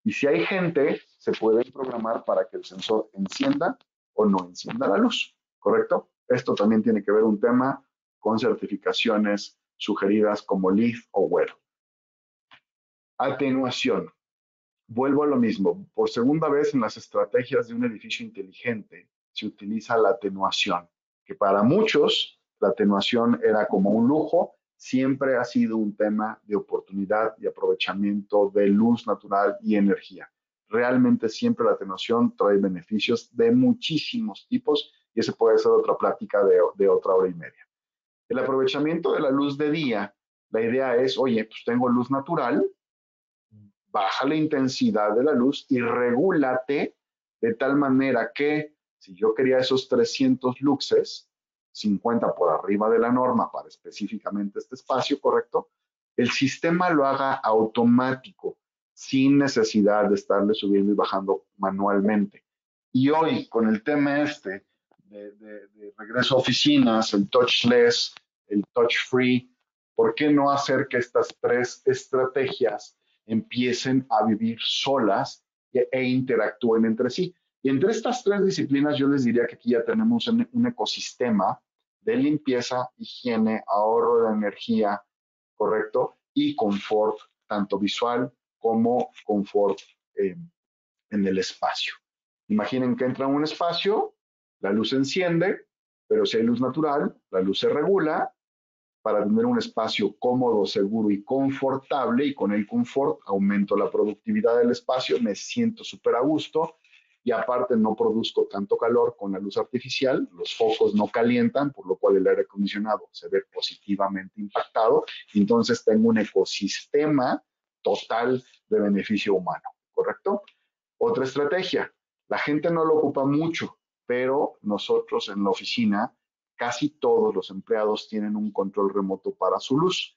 S1: Y si hay gente, se puede programar para que el sensor encienda o no encienda la luz, ¿correcto? Esto también tiene que ver un tema con certificaciones sugeridas como LEED o WELL. Atenuación. Vuelvo a lo mismo. Por segunda vez en las estrategias de un edificio inteligente se utiliza la atenuación, que para muchos la atenuación era como un lujo, siempre ha sido un tema de oportunidad y aprovechamiento de luz natural y energía. Realmente siempre la atenuación trae beneficios de muchísimos tipos y ese puede ser otra plática de otra hora y media. El aprovechamiento de la luz de día, la idea es, oye, pues tengo luz natural, baja la intensidad de la luz y regúlate de tal manera que si yo quería esos 300 luxes, 50 por arriba de la norma para específicamente este espacio, ¿correcto? El sistema lo haga automático, sin necesidad de estarle subiendo y bajando manualmente. Y hoy, con el tema de regreso a oficinas, el touchless, el touch free, ¿por qué no hacer que estas tres estrategias empiecen a vivir solas e interactúen entre sí? Y entre estas tres disciplinas yo les diría que aquí ya tenemos un ecosistema de limpieza, higiene, ahorro de energía, ¿correcto? Y confort, tanto visual como confort en el espacio. Imaginen que entra a un espacio, la luz se enciende, pero si hay luz natural, la luz se regula para tener un espacio cómodo, seguro y confortable, y con el confort aumento la productividad del espacio, me siento súper a gusto y aparte no produzco tanto calor con la luz artificial, los focos no calientan, por lo cual el aire acondicionado se ve positivamente impactado, y entonces tengo un ecosistema total de beneficio humano, ¿correcto? Otra estrategia, la gente no lo ocupa mucho, pero nosotros en la oficina, casi todos los empleados tienen un control remoto para su luz.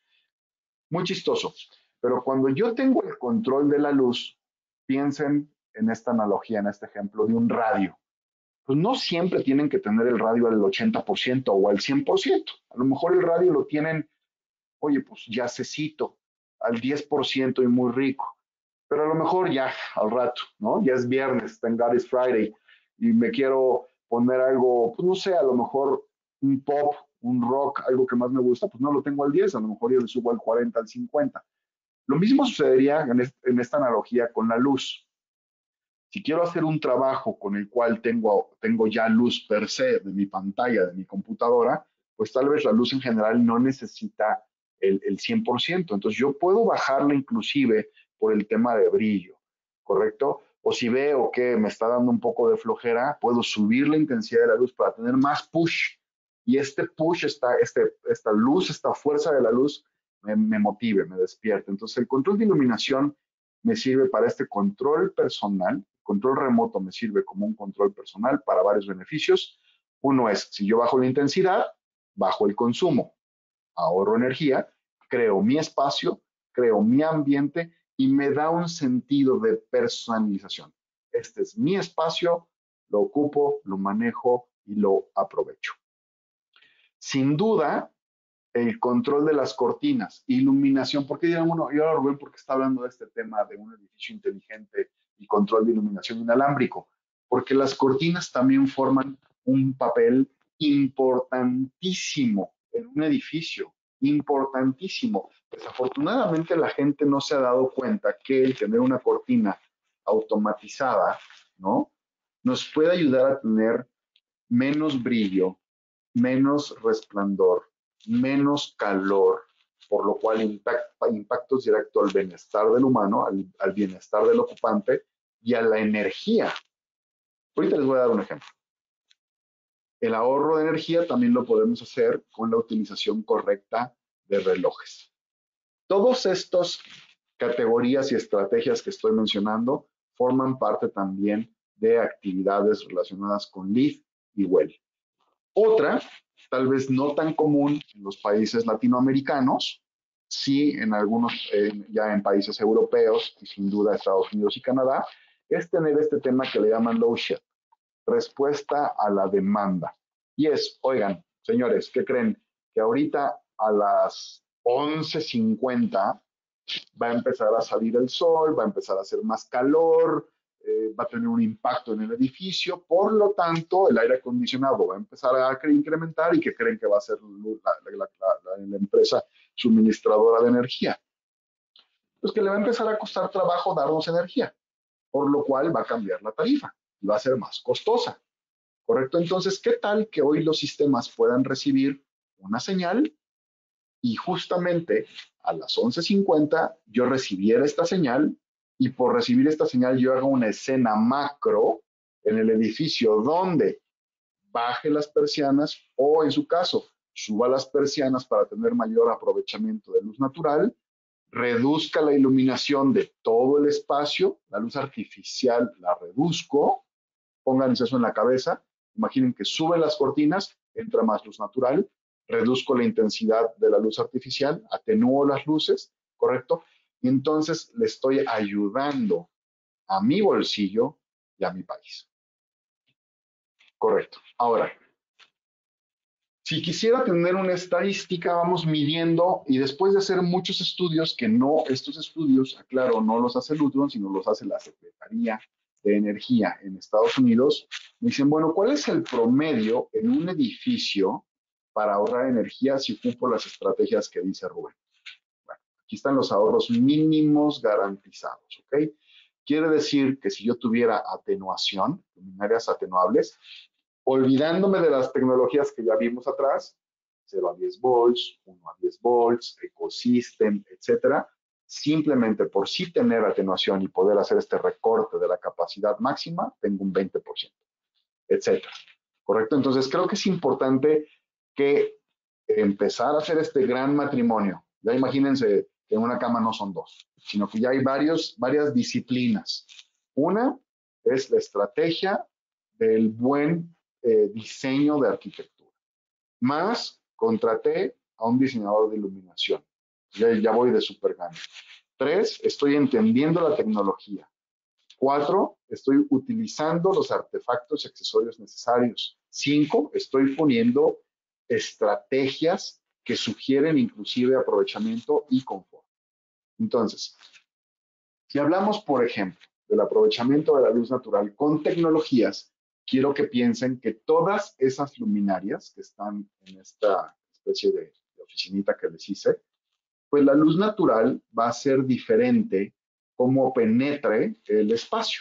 S1: Muy chistoso, pero cuando yo tengo el control de la luz, piensen en esta analogía, en este ejemplo de un radio. Pues no siempre tienen que tener el radio al 80% o al 100%. A lo mejor el radio lo tienen, oye, pues yacecito, al 10% y muy rico. Pero a lo mejor ya al rato, ¿no? Ya es viernes, thank God it's Friday, y me quiero poner algo, pues no sé, a lo mejor un pop, un rock, algo que más me gusta, pues no lo tengo al 10, a lo mejor yo le subo al 40, al 50. Lo mismo sucedería en esta analogía con la luz. Si quiero hacer un trabajo con el cual tengo ya luz per se de mi pantalla, de mi computadora, pues tal vez la luz en general no necesita el 100%. Entonces yo puedo bajarla inclusive por el tema de brillo, ¿correcto? O si veo que me está dando un poco de flojera, puedo subir la intensidad de la luz para tener más push. Y este push, esta luz, esta fuerza de la luz, me motive, me despierte. Entonces, el control de iluminación me sirve para este control personal. Control remoto me sirve como un control personal para varios beneficios. Uno es, si yo bajo la intensidad, bajo el consumo, ahorro energía, creo mi espacio, creo mi ambiente y me da un sentido de personalización. Este es mi espacio, lo ocupo, lo manejo y lo aprovecho. Sin duda, el control de las cortinas, iluminación. ¿Por qué dirán uno? Yo ahora Rubén, porque está hablando de este tema de un edificio inteligente y control de iluminación inalámbrico? Porque las cortinas también forman un papel importantísimo en un edificio, importantísimo. Desafortunadamente la gente no se ha dado cuenta que el tener una cortina automatizada, ¿no? Nos puede ayudar a tener menos brillo, menos resplandor, menos calor, por lo cual impactos directos al bienestar del humano, al bienestar del ocupante y a la energía. Ahorita les voy a dar un ejemplo. El ahorro de energía también lo podemos hacer con la utilización correcta de relojes. Todas estas categorías y estrategias que estoy mencionando forman parte también de actividades relacionadas con LEED y WELL. Otra, tal vez no tan común en los países latinoamericanos, sí en algunos, ya en países europeos y sin duda Estados Unidos y Canadá, es tener este tema que le llaman load shed, respuesta a la demanda. Y es, oigan, señores, ¿qué creen? Que ahorita a las 11:50 va a empezar a salir el sol, va a empezar a hacer más calor, va a tener un impacto en el edificio, por lo tanto, el aire acondicionado va a empezar a incrementar y que creen que va a ser la empresa suministradora de energía. Pues que le va a empezar a costar trabajo darnos energía, por lo cual va a cambiar la tarifa y va a ser más costosa. ¿Correcto? Entonces, ¿qué tal que hoy los sistemas puedan recibir una señal y justamente a las 11:50 yo recibiera esta señal y por recibir esta señal yo haga una escena macro en el edificio donde baje las persianas o en su caso suba las persianas para tener mayor aprovechamiento de luz natural, reduzca la iluminación de todo el espacio, la luz artificial la reduzco, pónganse eso en la cabeza, imaginen que suben las cortinas, entra más luz natural, reduzco la intensidad de la luz artificial, atenúo las luces, ¿correcto? Y entonces le estoy ayudando a mi bolsillo y a mi país. Correcto. Ahora, si quisiera tener una estadística, vamos midiendo y después de hacer muchos estudios, que no, estos estudios, aclaro, no los hace Lutron, sino los hace la Secretaría de Energía en Estados Unidos, me dicen, bueno, ¿cuál es el promedio en un edificio para ahorrar energía si ocupo las estrategias que dice Rubén? Bueno, aquí están los ahorros mínimos garantizados, ¿ok? Quiere decir que si yo tuviera atenuación, luminarias atenuables, olvidándome de las tecnologías que ya vimos atrás, 0 a 10 volts, 1 a 10 volts, ecosystem, etcétera, simplemente por sí tener atenuación y poder hacer este recorte de la capacidad máxima, tengo un 20%, etcétera. ¿Correcto? Entonces creo que es importante que empezar a hacer este gran matrimonio. Ya imagínense que en una cama no son dos, sino que ya hay varias disciplinas. Una es la estrategia del buen diseño de arquitectura. Más, contraté a un diseñador de iluminación. Ya voy de super gana. 3, estoy entendiendo la tecnología. 4, estoy utilizando los artefactos y accesorios necesarios. 5, estoy poniendo estrategias que sugieren inclusive aprovechamiento y confort. Entonces, si hablamos, por ejemplo, del aprovechamiento de la luz natural con tecnologías, quiero que piensen que todas esas luminarias que están en esta especie de oficinita que les hice, pues la luz natural va a ser diferente como penetre el espacio.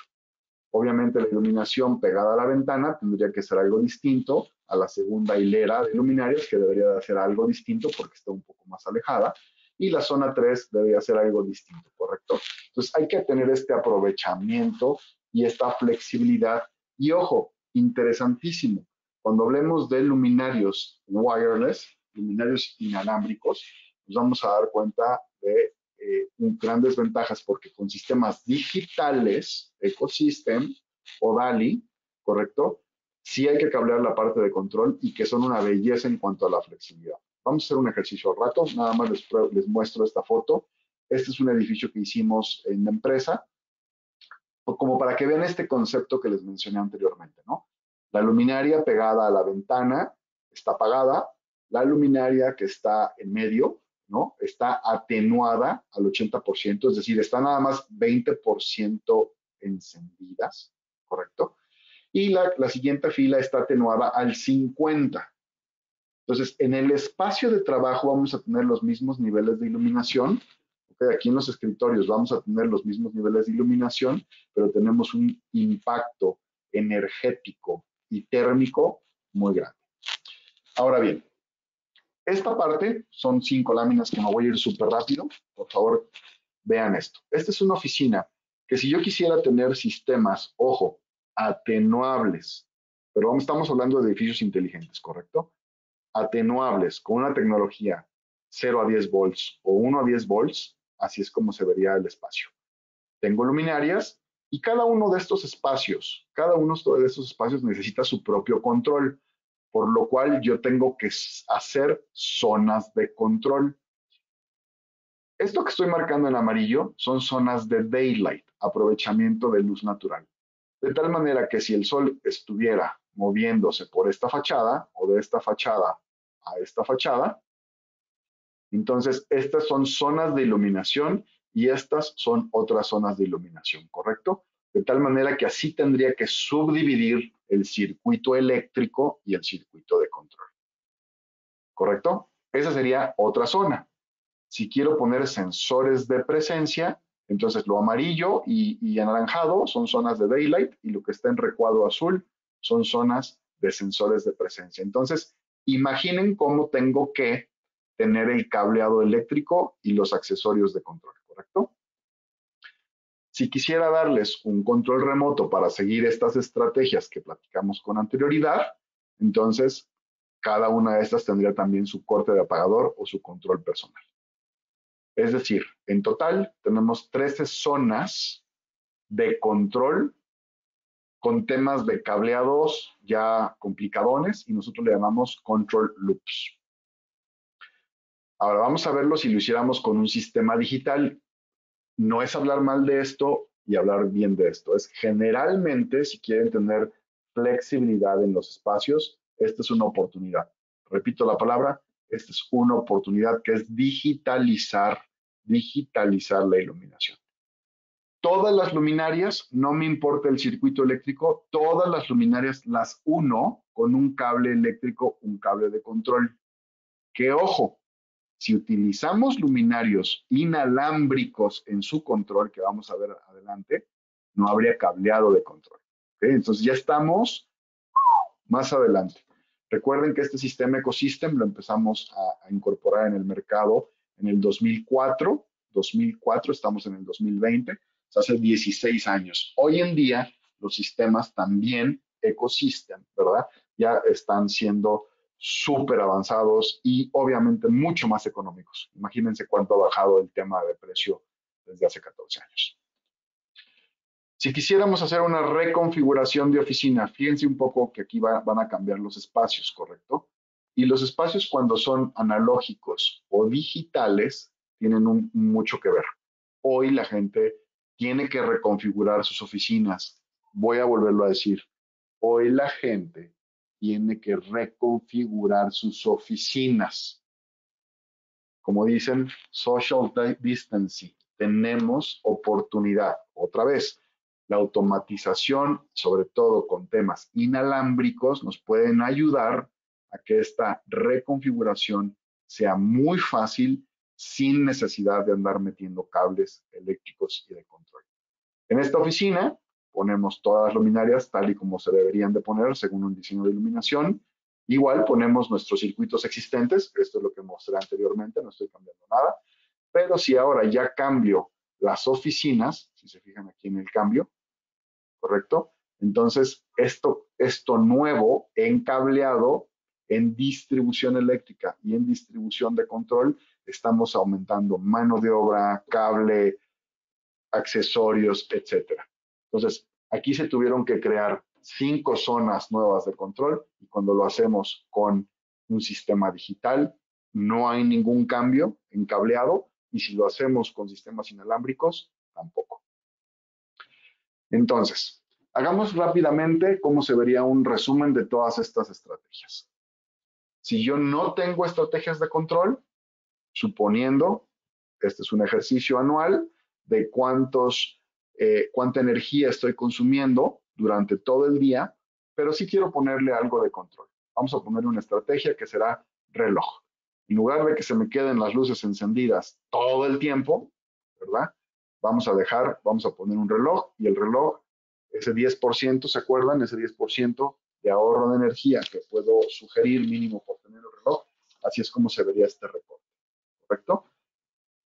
S1: Obviamente la iluminación pegada a la ventana tendría que ser algo distinto a la segunda hilera de luminarias, que debería de ser algo distinto porque está un poco más alejada, y la zona 3 debería ser algo distinto, ¿correcto? Entonces hay que tener este aprovechamiento y esta flexibilidad. Y ojo, interesantísimo, cuando hablemos de luminarios wireless, luminarios inalámbricos, nos vamos a dar cuenta de grandes ventajas, porque con sistemas digitales, Ecosystem o DALI, ¿correcto? Sí hay que cablear la parte de control y que son una belleza en cuanto a la flexibilidad. Vamos a hacer un ejercicio al rato, nada más les muestro esta foto. Este es un edificio que hicimos en la empresa, como para que vean este concepto que les mencioné anteriormente, ¿no? La luminaria pegada a la ventana está apagada, la luminaria que está en medio, ¿no? Está atenuada al 80%, es decir, está nada más 20% encendidas, ¿correcto? Y la siguiente fila está atenuada al 50%. Entonces, en el espacio de trabajo vamos a tener los mismos niveles de iluminación. Okay, aquí en los escritorios vamos a tener los mismos niveles de iluminación, pero tenemos un impacto energético y térmico muy grande. Ahora bien, esta parte son 5 láminas que me voy a ir súper rápido. Por favor, vean esto. Esta es una oficina que si yo quisiera tener sistemas, ojo, atenuables, pero estamos hablando de edificios inteligentes, ¿correcto? Atenuables con una tecnología 0 a 10 volts o 1 a 10 volts, así es como se vería el espacio. Tengo luminarias y cada uno de estos espacios, necesita su propio control, por lo cual yo tengo que hacer zonas de control. Esto que estoy marcando en amarillo son zonas de daylight, aprovechamiento de luz natural. De tal manera que si el sol estuviera moviéndose por esta fachada o de esta fachada a esta fachada, entonces estas son zonas de iluminación y estas son otras zonas de iluminación, ¿correcto? De tal manera que así tendría que subdividir el circuito eléctrico y el circuito de control, ¿correcto? Esa sería otra zona. Si quiero poner sensores de presencia, entonces lo amarillo y anaranjado son zonas de daylight y lo que está en recuadro azul son zonas de sensores de presencia. Entonces, imaginen cómo tengo que tener el cableado eléctrico y los accesorios de control, ¿correcto? Si quisiera darles un control remoto para seguir estas estrategias que platicamos con anterioridad, entonces cada una de estas tendría también su corte de apagador o su control personal. Es decir, en total tenemos 13 zonas de control con temas de cableados ya complicadones y nosotros le llamamos control loops. Ahora vamos a verlo si lo hiciéramos con un sistema digital. No es hablar mal de esto y hablar bien de esto. Es generalmente, si quieren tener flexibilidad en los espacios, esta es una oportunidad. Repito la palabra, esta es una oportunidad que es digitalizar la iluminación. Todas las luminarias, no me importa el circuito eléctrico, todas las luminarias las uno con un cable eléctrico, un cable de control. Que ojo, si utilizamos luminarios inalámbricos en su control, que vamos a ver adelante, no habría cableado de control. ¿Okay? Entonces ya estamos más adelante. Recuerden que este sistema Ecosystem lo empezamos a incorporar en el mercado en el 2004. 2004, estamos en el 2020, hace 16 años. Hoy en día los sistemas también Ecosystem, ¿verdad? Ya están siendo súper avanzados y obviamente mucho más económicos. Imagínense cuánto ha bajado el tema de precio desde hace 14 años. Si quisiéramos hacer una reconfiguración de oficina, fíjense un poco que aquí van a cambiar los espacios, ¿correcto? Y los espacios cuando son analógicos o digitales tienen mucho que ver. Hoy la gente tiene que reconfigurar sus oficinas. Voy a volverlo a decir. Hoy la gente tiene que reconfigurar sus oficinas. Como dicen, social distancing. Tenemos oportunidad. Otra vez, la automatización, sobre todo con temas inalámbricos, nos pueden ayudar a que esta reconfiguración sea muy fácil sin necesidad de andar metiendo cables eléctricos y de control. En esta oficina ponemos todas las luminarias tal y como se deberían de poner según un diseño de iluminación. Igual ponemos nuestros circuitos existentes, esto es lo que mostré anteriormente, no estoy cambiando nada, pero si ahora ya cambio las oficinas, si se fijan aquí en el cambio, ¿correcto? Entonces, esto nuevo en cableado, en distribución eléctrica y en distribución de control, estamos aumentando mano de obra, cable, accesorios, etcétera. Entonces, aquí se tuvieron que crear 5 zonas nuevas de control y cuando lo hacemos con un sistema digital, no hay ningún cambio en cableado y si lo hacemos con sistemas inalámbricos, tampoco. Entonces, hagamos rápidamente cómo se vería un resumen de todas estas estrategias. Si yo no tengo estrategias de control, suponiendo, este es un ejercicio anual de cuánta energía estoy consumiendo durante todo el día, pero sí quiero ponerle algo de control. Vamos a ponerle una estrategia que será reloj. En lugar de que se me queden las luces encendidas todo el tiempo, ¿verdad? Vamos a poner un reloj y el reloj, ese 10%, ¿se acuerdan? Ese 10% de ahorro de energía que puedo sugerir mínimo por tener el reloj, así es como se vería este reporte, ¿correcto?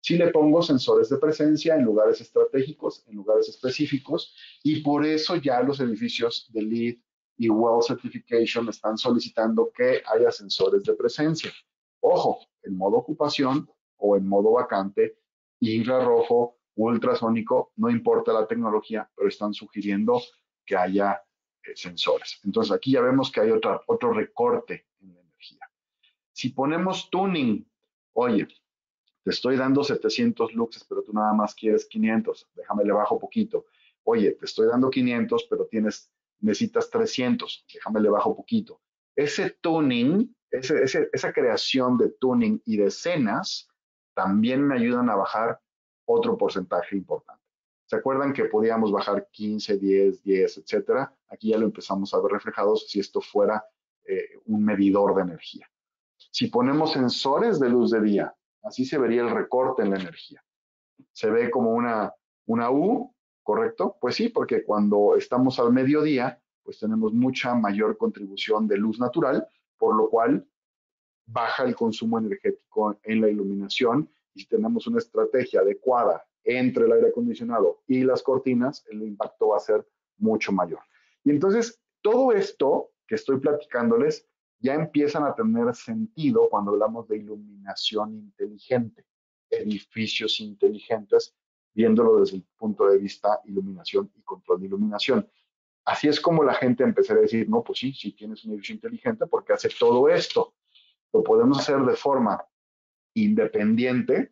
S1: Si le pongo sensores de presencia en lugares estratégicos, en lugares específicos, y por eso ya los edificios de LEED y WELL Certification están solicitando que haya sensores de presencia. Ojo, en modo ocupación o en modo vacante, infrarrojo, ultrasónico, no importa la tecnología, pero están sugiriendo que haya sensores. Entonces aquí ya vemos que hay otro recorte en la energía. Si ponemos tuning, oye, te estoy dando 700 luxes, pero tú nada más quieres 500, déjame le bajo poquito. Oye, te estoy dando 500, pero necesitas 300, déjame le bajo poquito. Ese tuning, esa creación de tuning y de escenas también me ayudan a bajar otro porcentaje importante. ¿Se acuerdan que podíamos bajar 15, 10, 10, etcétera? Aquí ya lo empezamos a ver reflejados si esto fuera un medidor de energía. Si ponemos sensores de luz de día, así se vería el recorte en la energía. Se ve como una U, ¿correcto? Pues sí, porque cuando estamos al mediodía, pues tenemos mucha mayor contribución de luz natural, por lo cual baja el consumo energético en la iluminación y si tenemos una estrategia adecuada entre el aire acondicionado y las cortinas, el impacto va a ser mucho mayor. Y entonces, todo esto que estoy platicándoles ya empiezan a tener sentido cuando hablamos de iluminación inteligente, edificios inteligentes, viéndolo desde el punto de vista iluminación y control de iluminación. Así es como la gente empezará a decir, no, pues sí, sí tienes un edificio inteligente porque hace todo esto. Lo podemos hacer de forma independiente,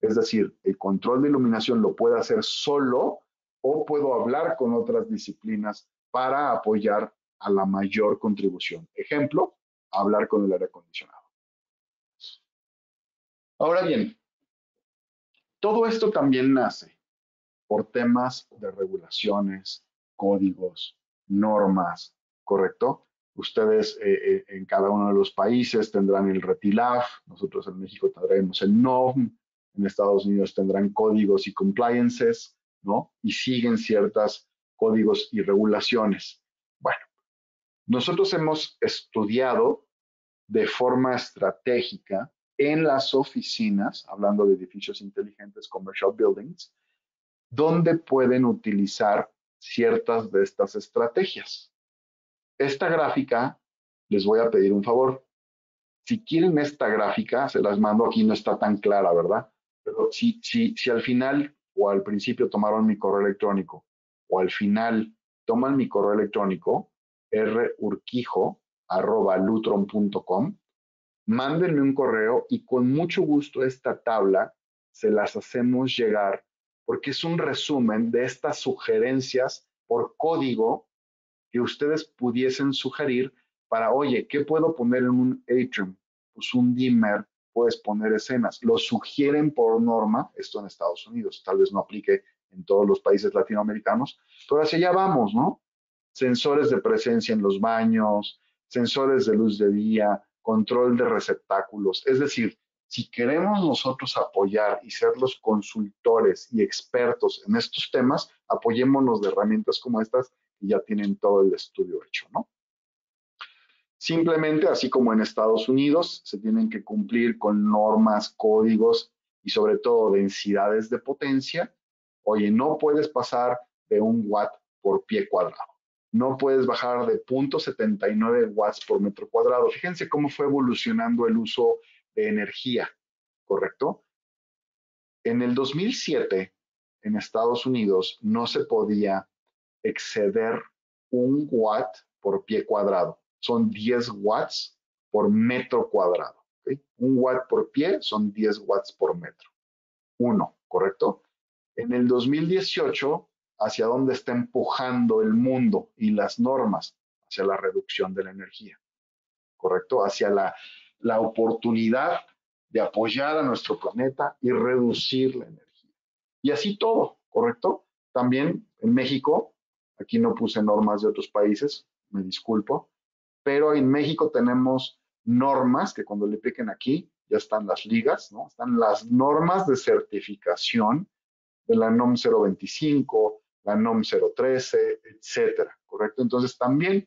S1: es decir, el control de iluminación lo puedo hacer solo o puedo hablar con otras disciplinas para apoyar a la mayor contribución. Ejemplo, hablar con el aire acondicionado. Ahora bien, todo esto también nace por temas de regulaciones, códigos, normas, ¿correcto? Ustedes en cada uno de los países tendrán el RETILAF, nosotros en México tendremos el NOM, en Estados Unidos tendrán códigos y compliances, ¿no? Y siguen ciertos códigos y regulaciones. Bueno, nosotros hemos estudiado de forma estratégica en las oficinas, hablando de edificios inteligentes, commercial buildings, donde pueden utilizar ciertas de estas estrategias. Esta gráfica, les voy a pedir un favor. Si quieren esta gráfica, se las mando aquí, no está tan clara, ¿verdad? Pero si al final o al principio tomaron mi correo electrónico o al final toman mi correo electrónico, rurquijo@lutron.com, mándenme un correo y con mucho gusto esta tabla se las hacemos llegar porque es un resumen de estas sugerencias por código que ustedes pudiesen sugerir para, oye, ¿qué puedo poner en un atrium? Pues un dimmer, puedes poner escenas. Lo sugieren por norma, esto en Estados Unidos, tal vez no aplique en todos los países latinoamericanos, pero hacia allá vamos, ¿no? Sensores de presencia en los baños, sensores de luz de día, control de receptáculos. Es decir, si queremos nosotros apoyar y ser los consultores y expertos en estos temas, apoyémonos de herramientas como estas que ya tienen todo el estudio hecho, ¿no? Simplemente, así como en Estados Unidos, se tienen que cumplir con normas, códigos y sobre todo densidades de potencia. Oye, no puedes pasar de 1 watt por pie cuadrado. No puedes bajar de 0.79 watts por metro cuadrado. Fíjense cómo fue evolucionando el uso de energía. ¿correcto? En el 2007, en Estados Unidos, no se podía exceder 1 watt por pie cuadrado. Son 10 watts por metro cuadrado. ¿Okay? 1 watt por pie son 10 watts por metro. Uno, ¿correcto? En el 2018, ¿hacia dónde está empujando el mundo y las normas? Hacia la reducción de la energía, ¿correcto? Hacia la oportunidad de apoyar a nuestro planeta y reducir la energía. Y así todo, ¿correcto? También en México, aquí no puse normas de otros países, me disculpo, pero en México tenemos normas que cuando le piquen aquí ya están las ligas, ¿no? Están las normas de certificación de la NOM 025, la NOM 013, etcétera, ¿correcto? Entonces también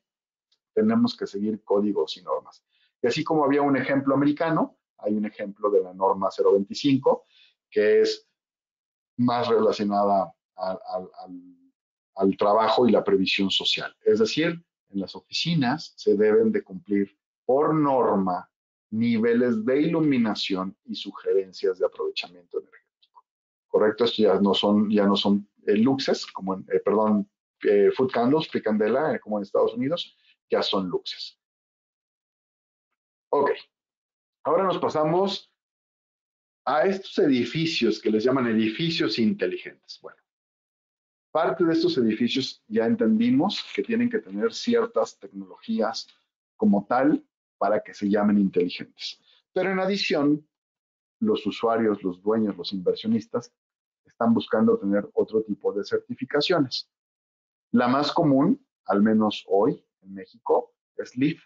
S1: tenemos que seguir códigos y normas. Y así como había un ejemplo americano, hay un ejemplo de la norma 025, que es más relacionada al trabajo y la previsión social. Es decir, en las oficinas se deben de cumplir por norma niveles de iluminación y sugerencias de aprovechamiento energético. ¿Correcto? Esto ya no son luxes, como food candles, fricandela, como en Estados Unidos, ya son luxes. Ok, ahora nos pasamos a estos edificios que les llaman edificios inteligentes. Bueno, parte de estos edificios ya entendimos que tienen que tener ciertas tecnologías como tal para que se llamen inteligentes. Pero en adición, los usuarios, los dueños, los inversionistas están buscando tener otro tipo de certificaciones. La más común, al menos hoy en México, es LEED,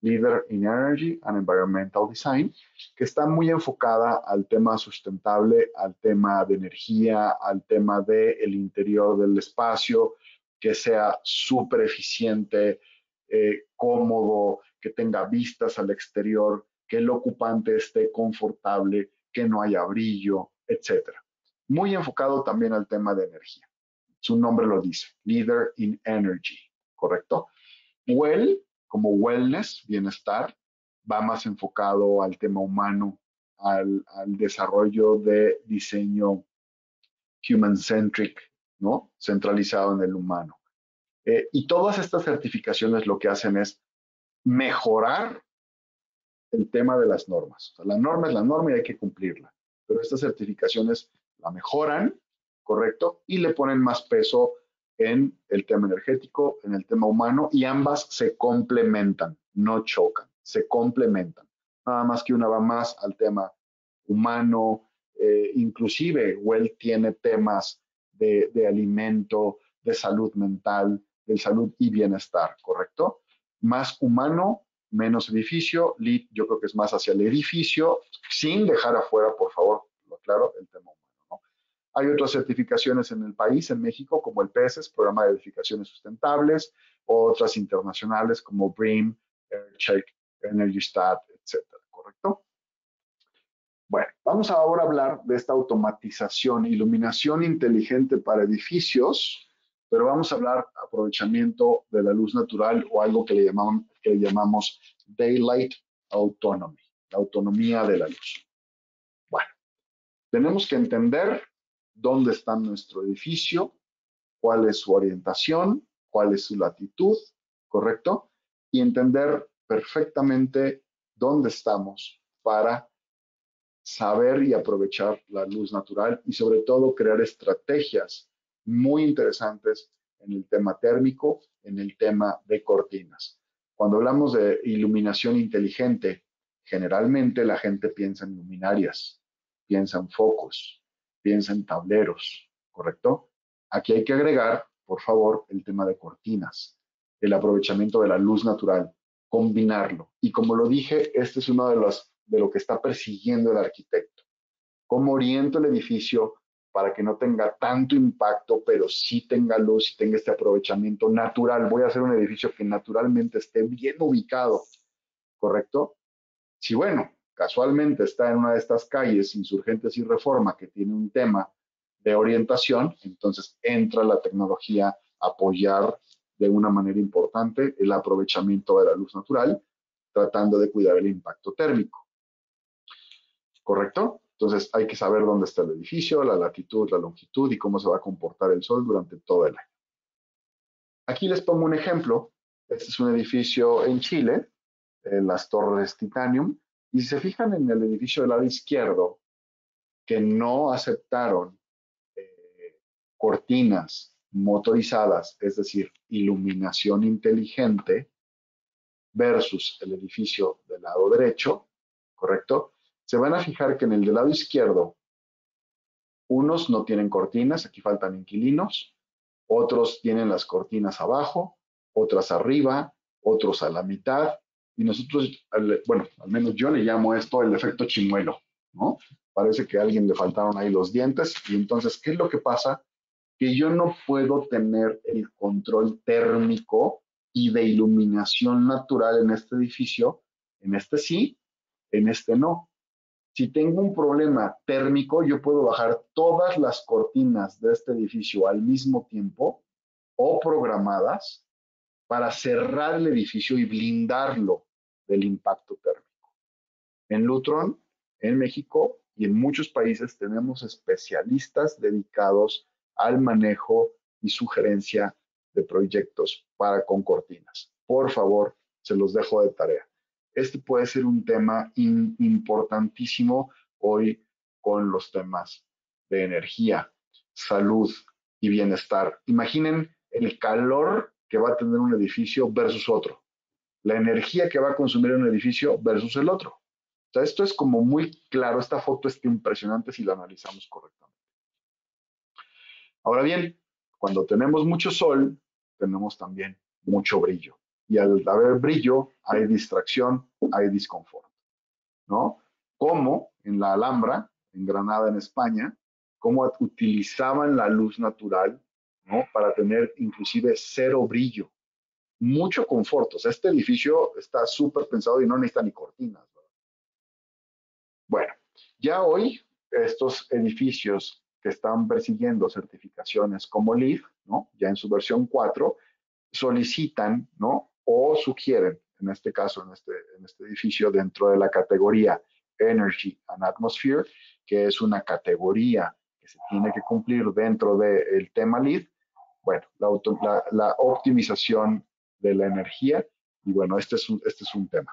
S1: Leader in Energy and Environmental Design, que está muy enfocada al tema sustentable, al tema de energía, al tema del interior del espacio, que sea súper eficiente, cómodo, que tenga vistas al exterior, que el ocupante esté confortable, que no haya brillo, etc. Muy enfocado también al tema de energía. Su nombre lo dice, Leader in Energy, ¿correcto? Well, como wellness, bienestar, va más enfocado al tema humano, al desarrollo de diseño human-centric, ¿no? Centralizado en el humano. Y todas estas certificaciones lo que hacen es mejorar el tema de las normas. O sea, la norma es la norma y hay que cumplirla. Pero estas certificaciones la mejoran, ¿correcto? Y le ponen más peso en el tema energético, en el tema humano, y ambas se complementan, no chocan, se complementan. Nada más que una va más al tema humano, inclusive Well tiene temas de alimento, de salud mental, de salud y bienestar, ¿correcto? Más humano, menos edificio. LEED yo creo que es más hacia el edificio, sin dejar afuera, por favor, lo aclaro, el tema humano, ¿no? Hay otras certificaciones en el país, en México, como el PESES, Programa de Edificaciones Sustentables, otras internacionales como BREEAM, EarthCheck, Energy Stat, etcétera, ¿correcto? Bueno, vamos ahora a hablar de esta automatización, iluminación inteligente para edificios, pero vamos a hablar aprovechamiento de la luz natural o algo que le llamamos Daylight Autonomy, la autonomía de la luz. Bueno, tenemos que entender dónde está nuestro edificio, cuál es su orientación, cuál es su latitud, ¿correcto? Y entender perfectamente dónde estamos para saber y aprovechar la luz natural y sobre todo crear estrategias muy interesantes en el tema térmico, en el tema de cortinas. Cuando hablamos de iluminación inteligente, generalmente la gente piensa en luminarias, piensa en focos, piensa en tableros, ¿correcto? Aquí hay que agregar, por favor, el tema de cortinas, el aprovechamiento de la luz natural, combinarlo. Y como lo dije, este es uno de lo que está persiguiendo el arquitecto. ¿Cómo oriento el edificio para que no tenga tanto impacto, pero sí tenga luz y tenga este aprovechamiento natural? Voy a hacer un edificio que naturalmente esté bien ubicado, ¿correcto? Si, bueno, casualmente está en una de estas calles, Insurgentes y Reforma, que tiene un tema de orientación, entonces entra la tecnología a apoyar de una manera importante el aprovechamiento de la luz natural, tratando de cuidar el impacto térmico. ¿Correcto? Entonces hay que saber dónde está el edificio, la latitud, la longitud y cómo se va a comportar el sol durante todo el año. Aquí les pongo un ejemplo. Este es un edificio en Chile, las Torres Titanium, y si se fijan en el edificio del lado izquierdo, que no aceptaron cortinas motorizadas, es decir, iluminación inteligente, versus el edificio del lado derecho, ¿correcto? Se van a fijar que en el del lado izquierdo, unos no tienen cortinas, aquí faltan inquilinos, otros tienen las cortinas abajo, otras arriba, otros a la mitad, y nosotros, bueno, al menos yo le llamo esto el efecto chimuelo, ¿no? Parece que a alguien le faltaron ahí los dientes, y entonces, ¿qué es lo que pasa? Que yo no puedo tener el control térmico y de iluminación natural en este edificio, en este sí, en este no. Si tengo un problema térmico, yo puedo bajar todas las cortinas de este edificio al mismo tiempo o programadas para cerrar el edificio y blindarlo del impacto térmico. En Lutron, en México y en muchos países tenemos especialistas dedicados al manejo y sugerencia de proyectos para con cortinas. Por favor, se los dejo de tarea. Este puede ser un tema importantísimo hoy con los temas de energía, salud y bienestar. Imaginen el calor que va a tener un edificio versus otro, la energía que va a consumir un edificio versus el otro. O sea, esto es como muy claro, esta foto está impresionante si la analizamos correctamente. Ahora bien, cuando tenemos mucho sol, tenemos también mucho brillo. Y al haber brillo, hay distracción, hay disconfort, ¿no? Como en la Alhambra, en Granada, en España, cómo utilizaban la luz natural, ¿no? Para tener inclusive cero brillo, mucho confort. O sea, este edificio está súper pensado y no necesita ni cortinas, ¿verdad? Bueno, ya hoy estos edificios que están persiguiendo certificaciones como LEED, ¿no? Ya en su versión 4, solicitan, ¿no? O sugieren, en este caso, en este edificio, dentro de la categoría Energy and Atmosphere, que es una categoría que se tiene que cumplir dentro del tema LEED, bueno, la optimización de la energía, y bueno, este es un tema.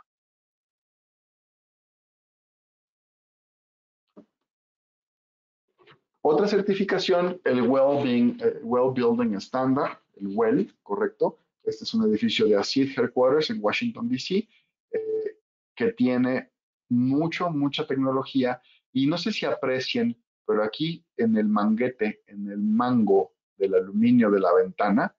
S1: Otra certificación, el Well Building Standard, el WELL, correcto. Este es un edificio de ACID Headquarters en Washington, D.C., que tiene mucha tecnología. Y no sé si aprecien, pero aquí en el manguete, en el mango del aluminio de la ventana,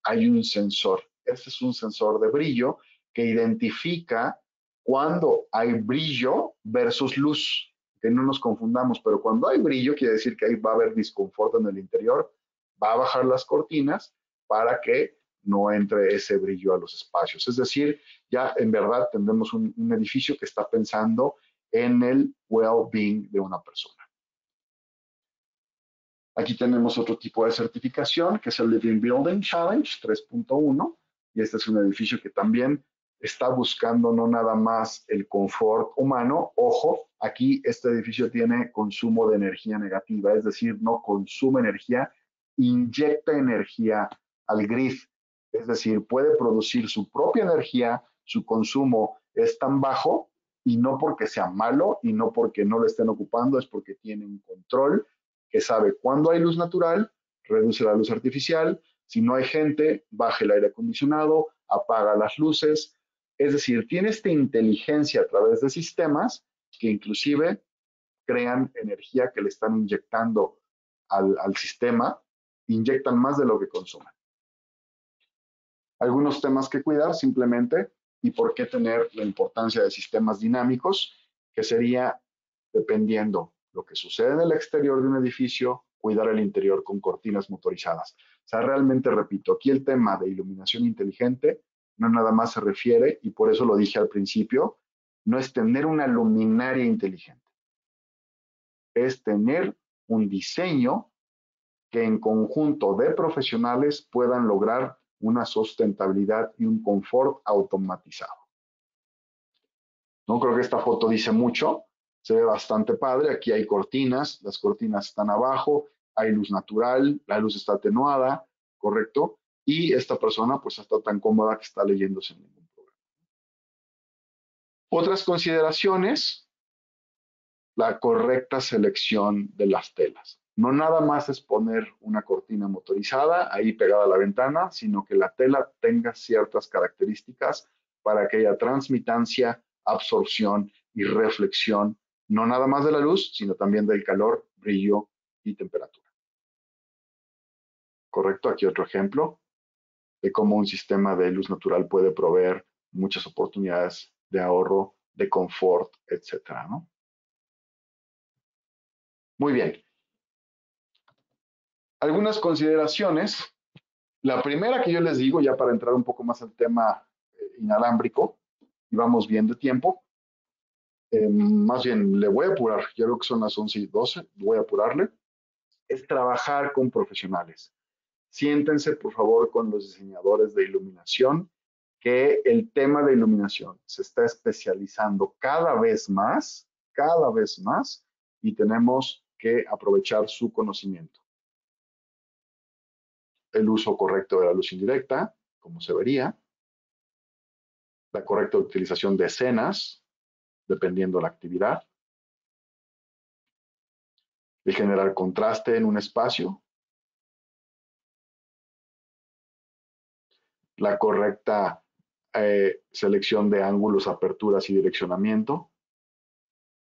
S1: hay un sensor. Este es un sensor de brillo que identifica cuando hay brillo versus luz, que no nos confundamos, pero cuando hay brillo quiere decir que ahí va a haber disconfort en el interior, va a bajar las cortinas para que no entre ese brillo a los espacios. Es decir, ya en verdad tendremos un edificio que está pensando en el well-being de una persona. Aquí tenemos otro tipo de certificación, que es el Living Building Challenge 3.1, y este es un edificio que también está buscando no nada más el confort humano. Ojo, aquí este edificio tiene consumo de energía negativa, es decir, no consume energía, inyecta energía al grid, es decir, puede producir su propia energía, su consumo es tan bajo, y no porque sea malo y no porque no lo estén ocupando, es porque tienen control, que sabe cuándo hay luz natural, reduce la luz artificial, si no hay gente, baja el aire acondicionado, apaga las luces. Es decir, tiene esta inteligencia a través de sistemas que inclusive crean energía que le están inyectando al sistema, inyectan más de lo que consumen. Algunos temas que cuidar simplemente y por qué tener la importancia de sistemas dinámicos, que sería, dependiendo lo que sucede en el exterior de un edificio, cuidar el interior con cortinas motorizadas. O sea, realmente repito, aquí el tema de iluminación inteligente no nada más se refiere, y por eso lo dije al principio, no es tener una luminaria inteligente, es tener un diseño que en conjunto de profesionales puedan lograr una sustentabilidad y un confort automatizado. No creo que esta foto dice mucho, Se ve bastante padre. Aquí hay cortinas, las cortinas están abajo, hay luz natural, la luz está atenuada, ¿correcto? Y esta persona pues está tan cómoda que está leyendo sin ningún problema. Otras consideraciones, la correcta selección de las telas. No nada más es poner una cortina motorizada ahí pegada a la ventana, sino que la tela tenga ciertas características para que haya transmitancia, absorción y reflexión, no nada más de la luz, sino también del calor, brillo y temperatura. ¿Correcto? Aquí otro ejemplo de cómo un sistema de luz natural puede proveer muchas oportunidades de ahorro, de confort, etcétera, ¿no? Muy bien. Algunas consideraciones. La primera que yo les digo, ya para entrar un poco más al tema inalámbrico, y vamos bien de tiempo, más bien le voy a apurar, ya veo que son las 11:12, voy a apurarle, es trabajar con profesionales. Siéntense, por favor, con los diseñadores de iluminación, que el tema de iluminación se está especializando cada vez más, y tenemos que aprovechar su conocimiento. El uso correcto de la luz indirecta, como se vería, la correcta utilización de escenas, dependiendo de la actividad, el generar contraste en un espacio, la correcta selección de ángulos, aperturas y direccionamiento,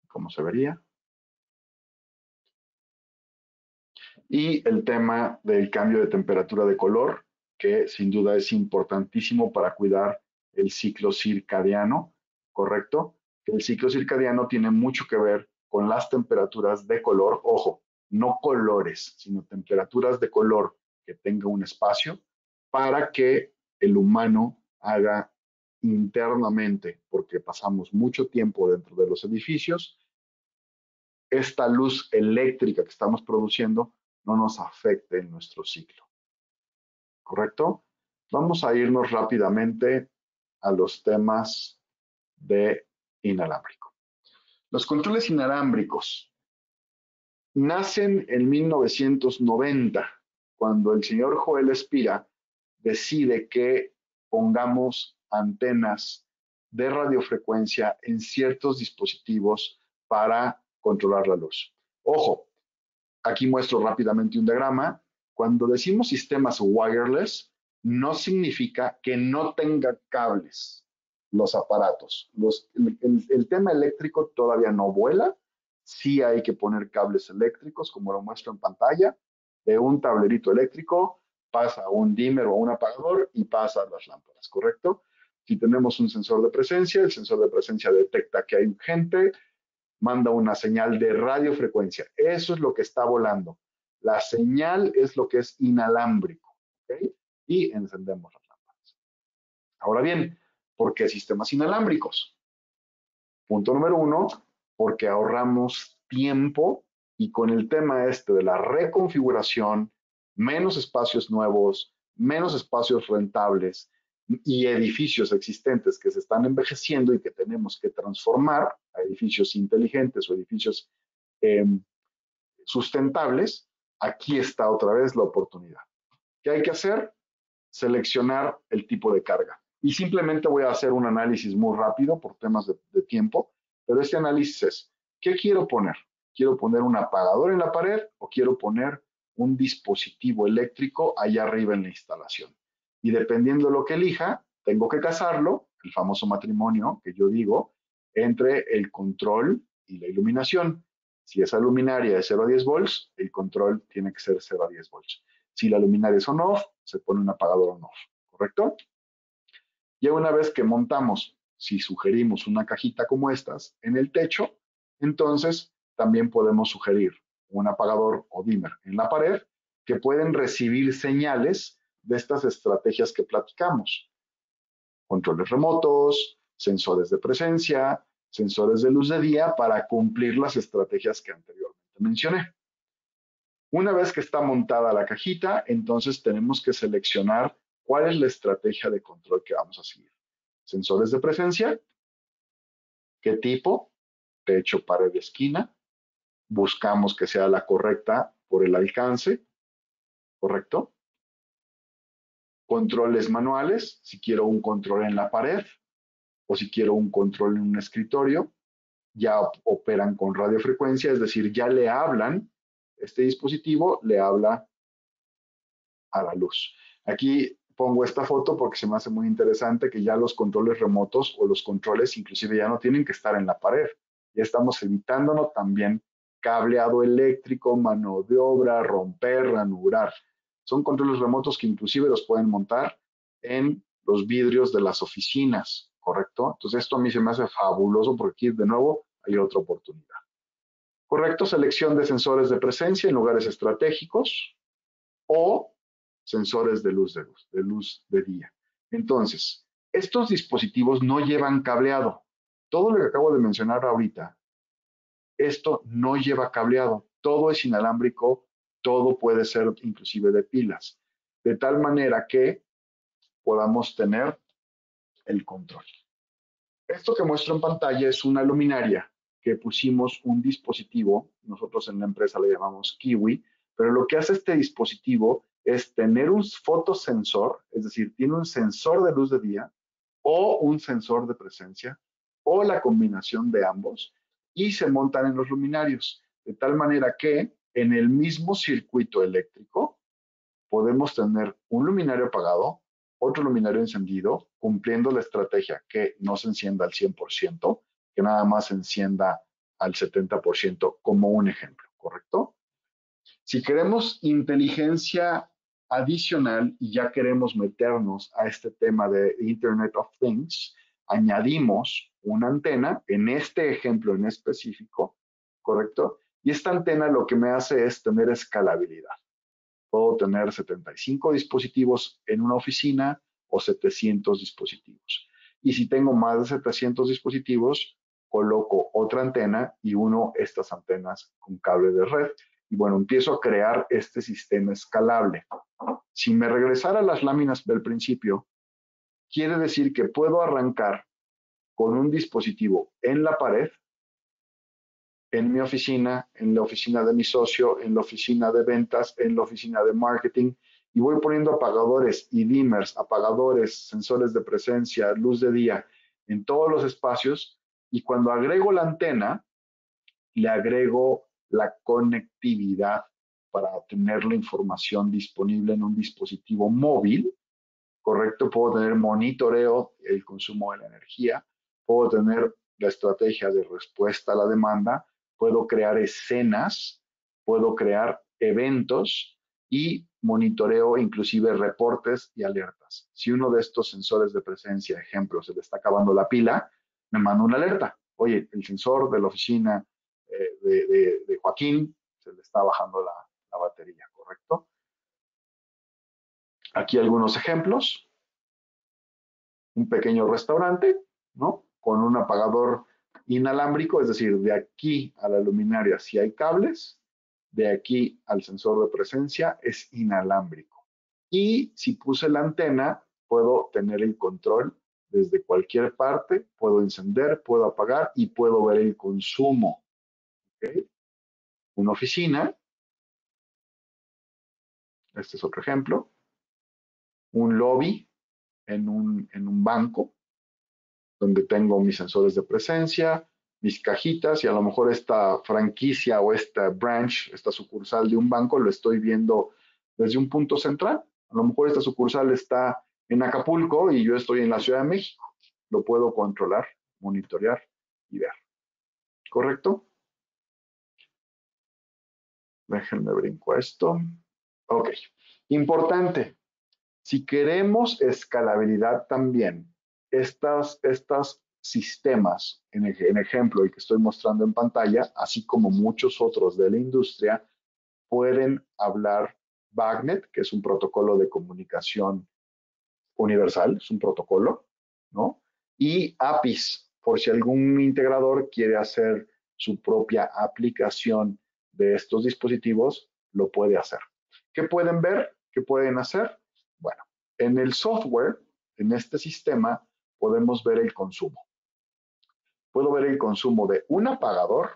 S1: como se vería, y el tema del cambio de temperatura de color, que sin duda es importantísimo para cuidar el ciclo circadiano, ¿correcto? El ciclo circadiano tiene mucho que ver con las temperaturas de color, ojo, no colores, sino temperaturas de color que tenga un espacio para que el humano haga internamente, porque pasamos mucho tiempo dentro de los edificios, esta luz eléctrica que estamos produciendo no nos afecte en nuestro ciclo. ¿Correcto? Vamos a irnos rápidamente a los temas de inalámbrico. Los controles inalámbricos nacen en 1990, cuando el señor Joel Espira decide que pongamos antenas de radiofrecuencia en ciertos dispositivos para controlar la luz. Ojo, aquí muestro rápidamente un diagrama. Cuando decimos sistemas wireless, no significa que no tenga cables los aparatos. El tema eléctrico todavía no vuela. Sí hay que poner cables eléctricos, como lo muestro en pantalla. De un tablerito eléctrico pasa a un dimmer o a un apagador y pasa a las lámparas, ¿correcto? Si tenemos un sensor de presencia, el sensor de presencia detecta que hay gente, manda una señal de radiofrecuencia. Eso es lo que está volando. La señal es lo que es inalámbrico, ¿ok? Y encendemos las lámparas. Ahora bien, ¿por qué sistemas inalámbricos? Punto número 1, porque ahorramos tiempo, y con el tema este de la reconfiguración, menos espacios nuevos, menos espacios rentables y edificios existentes que se están envejeciendo y que tenemos que transformar a edificios inteligentes o edificios eh, sustentables, aquí está otra vez la oportunidad. ¿Qué hay que hacer? Seleccionar el tipo de carga. Y simplemente voy a hacer un análisis muy rápido por temas de tiempo, pero este análisis es, ¿qué quiero poner? ¿Quiero poner un apagador en la pared o quiero poner un dispositivo eléctrico allá arriba en la instalación? Y dependiendo de lo que elija, tengo que casarlo, el famoso matrimonio que yo digo, entre el control y la iluminación. Si esa luminaria es 0 a 10 volts, el control tiene que ser 0 a 10 volts. Si la luminaria es on-off, se pone un apagador on-off, ¿correcto? Ya una vez que montamos, si sugerimos una cajita como estas en el techo, entonces también podemos sugerir un apagador o dimmer en la pared que pueden recibir señales de estas estrategias que platicamos. Controles remotos, sensores de presencia, sensores de luz de día para cumplir las estrategias que anteriormente mencioné. Una vez que está montada la cajita, entonces tenemos que seleccionar cuál es la estrategia de control que vamos a seguir. Sensores de presencia, ¿qué tipo? techo, pared, esquina. Buscamos que sea la correcta por el alcance, ¿correcto? Controles manuales, si quiero un control en la pared o si quiero un control en un escritorio, ya operan con radiofrecuencia, es decir, ya le hablan, este dispositivo le habla a la luz. Aquí pongo esta foto porque se me hace muy interesante que ya los controles remotos o los controles inclusive ya no tienen que estar en la pared. Ya estamos evitándonos también cableado eléctrico, mano de obra, romper, ranurar. Son controles remotos que inclusive los pueden montar en los vidrios de las oficinas, ¿correcto? Entonces esto a mí se me hace fabuloso porque aquí de nuevo hay otra oportunidad. Correcto, selección de sensores de presencia en lugares estratégicos o sensores de luz de día. Entonces, estos dispositivos no llevan cableado. Todo lo que acabo de mencionar ahorita, esto no lleva cableado. Todo es inalámbrico, todo puede ser inclusive de pilas, de tal manera que podamos tener el control. Esto que muestro en pantalla es una luminaria que pusimos un dispositivo, nosotros en la empresa le llamamos Kiwi, pero lo que hace este dispositivo es tener un fotosensor, es decir, tiene un sensor de luz de día o un sensor de presencia o la combinación de ambos y se montan en los luminarios, de tal manera que en el mismo circuito eléctrico podemos tener un luminario apagado, otro luminario encendido, cumpliendo la estrategia que no se encienda al 100%, que nada más se encienda al 70%, como un ejemplo, ¿correcto? Si queremos inteligencia adicional y ya queremos meternos a este tema de Internet of Things, añadimos una antena, en este ejemplo en específico, ¿correcto? Y esta antena lo que me hace es tener escalabilidad. Puedo tener 75 dispositivos en una oficina o 700 dispositivos. Y si tengo más de 700 dispositivos, coloco otra antena y uno estas antenas con cable de red. Y bueno, empiezo a crear este sistema escalable. Si me regresara a las láminas del principio, quiere decir que puedo arrancar con un dispositivo en la pared, en mi oficina, en la oficina de mi socio, en la oficina de ventas, en la oficina de marketing, y voy poniendo apagadores y dimmers, apagadores, sensores de presencia, luz de día, en todos los espacios, y cuando agrego la antena, le agrego la conectividad para tener la información disponible en un dispositivo móvil, ¿correcto? Puedo tener monitoreo el consumo de la energía, puedo tener la estrategia de respuesta a la demanda, puedo crear escenas, puedo crear eventos y monitoreo inclusive reportes y alertas. Si uno de estos sensores de presencia, ejemplo, se le está acabando la pila, me manda una alerta. Oye, el sensor de la oficina de Joaquín se le está bajando la batería, ¿correcto? Aquí algunos ejemplos. Un pequeño restaurante, ¿no? Con un apagador inalámbrico, es decir, de aquí a la luminaria si hay cables, de aquí al sensor de presencia es inalámbrico. Y si puse la antena, puedo tener el control desde cualquier parte, puedo encender, puedo apagar y puedo ver el consumo. ¿Okay? Una oficina, este es otro ejemplo, un lobby en un banco, donde tengo mis sensores de presencia, mis cajitas y a lo mejor esta franquicia o esta branch, esta sucursal de un banco lo estoy viendo desde un punto central. A lo mejor esta sucursal está en Acapulco y yo estoy en la Ciudad de México. Lo puedo controlar, monitorear y ver. ¿Correcto? Déjenme brinco esto. Ok. Importante. Si queremos escalabilidad también, estos sistemas, en ejemplo, el que estoy mostrando en pantalla, así como muchos otros de la industria, pueden hablar BACnet, que es un protocolo de comunicación universal, es un protocolo, ¿no? Y APIs, por si algún integrador quiere hacer su propia aplicación de estos dispositivos, lo puede hacer. ¿Qué pueden ver? ¿Qué pueden hacer? Bueno, en el software, en este sistema, podemos ver el consumo. puedo ver el consumo de un apagador,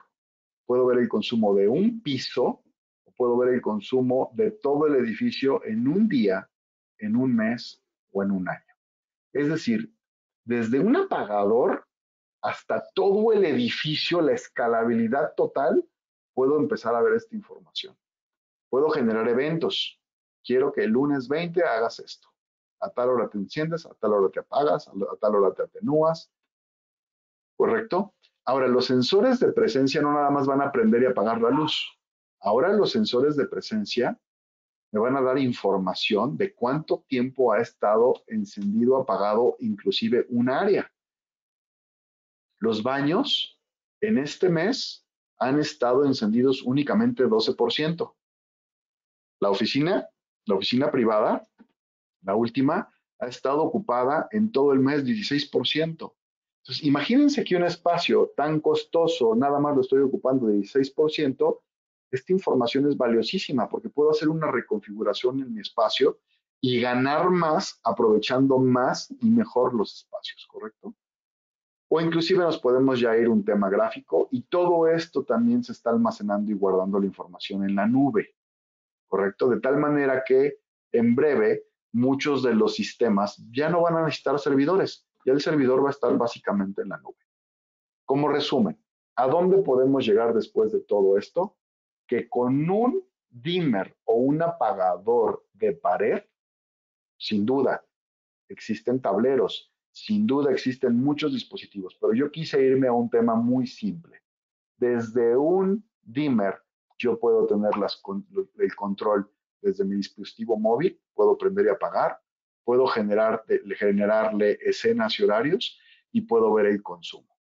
S1: puedo ver el consumo de un piso, o puedo ver el consumo de todo el edificio en un día, en un mes o en un año. Es decir, desde un apagador hasta todo el edificio, la escalabilidad total, puedo empezar a ver esta información. Puedo generar eventos. Quiero que el lunes 20 hagas esto. A tal hora te enciendes, a tal hora te apagas, a tal hora te atenúas. ¿Correcto? Ahora, los sensores de presencia no nada más van a prender y apagar la luz. Ahora los sensores de presencia me van a dar información de cuánto tiempo ha estado encendido, apagado, inclusive un área. Los baños en este mes han estado encendidos únicamente 12%. La oficina privada, la última, ha estado ocupada en todo el mes 16%. Entonces, imagínense que un espacio tan costoso, nada más lo estoy ocupando de 16%, esta información es valiosísima porque puedo hacer una reconfiguración en mi espacio y ganar más aprovechando más y mejor los espacios, ¿correcto? O inclusive nos podemos ya ir a un tema gráfico y todo esto también se está almacenando y guardando la información en la nube, ¿correcto? De tal manera que en breve muchos de los sistemas ya no van a necesitar servidores, ya el servidor va a estar básicamente en la nube. Como resumen, ¿a dónde podemos llegar después de todo esto? Que con un dimmer o un apagador de pared, sin duda, existen tableros, sin duda existen muchos dispositivos, pero yo quise irme a un tema muy simple. Desde un dimmer yo puedo tener el control desde mi dispositivo móvil, puedo prender y apagar, puedo generarle escenas y horarios y puedo ver el consumo.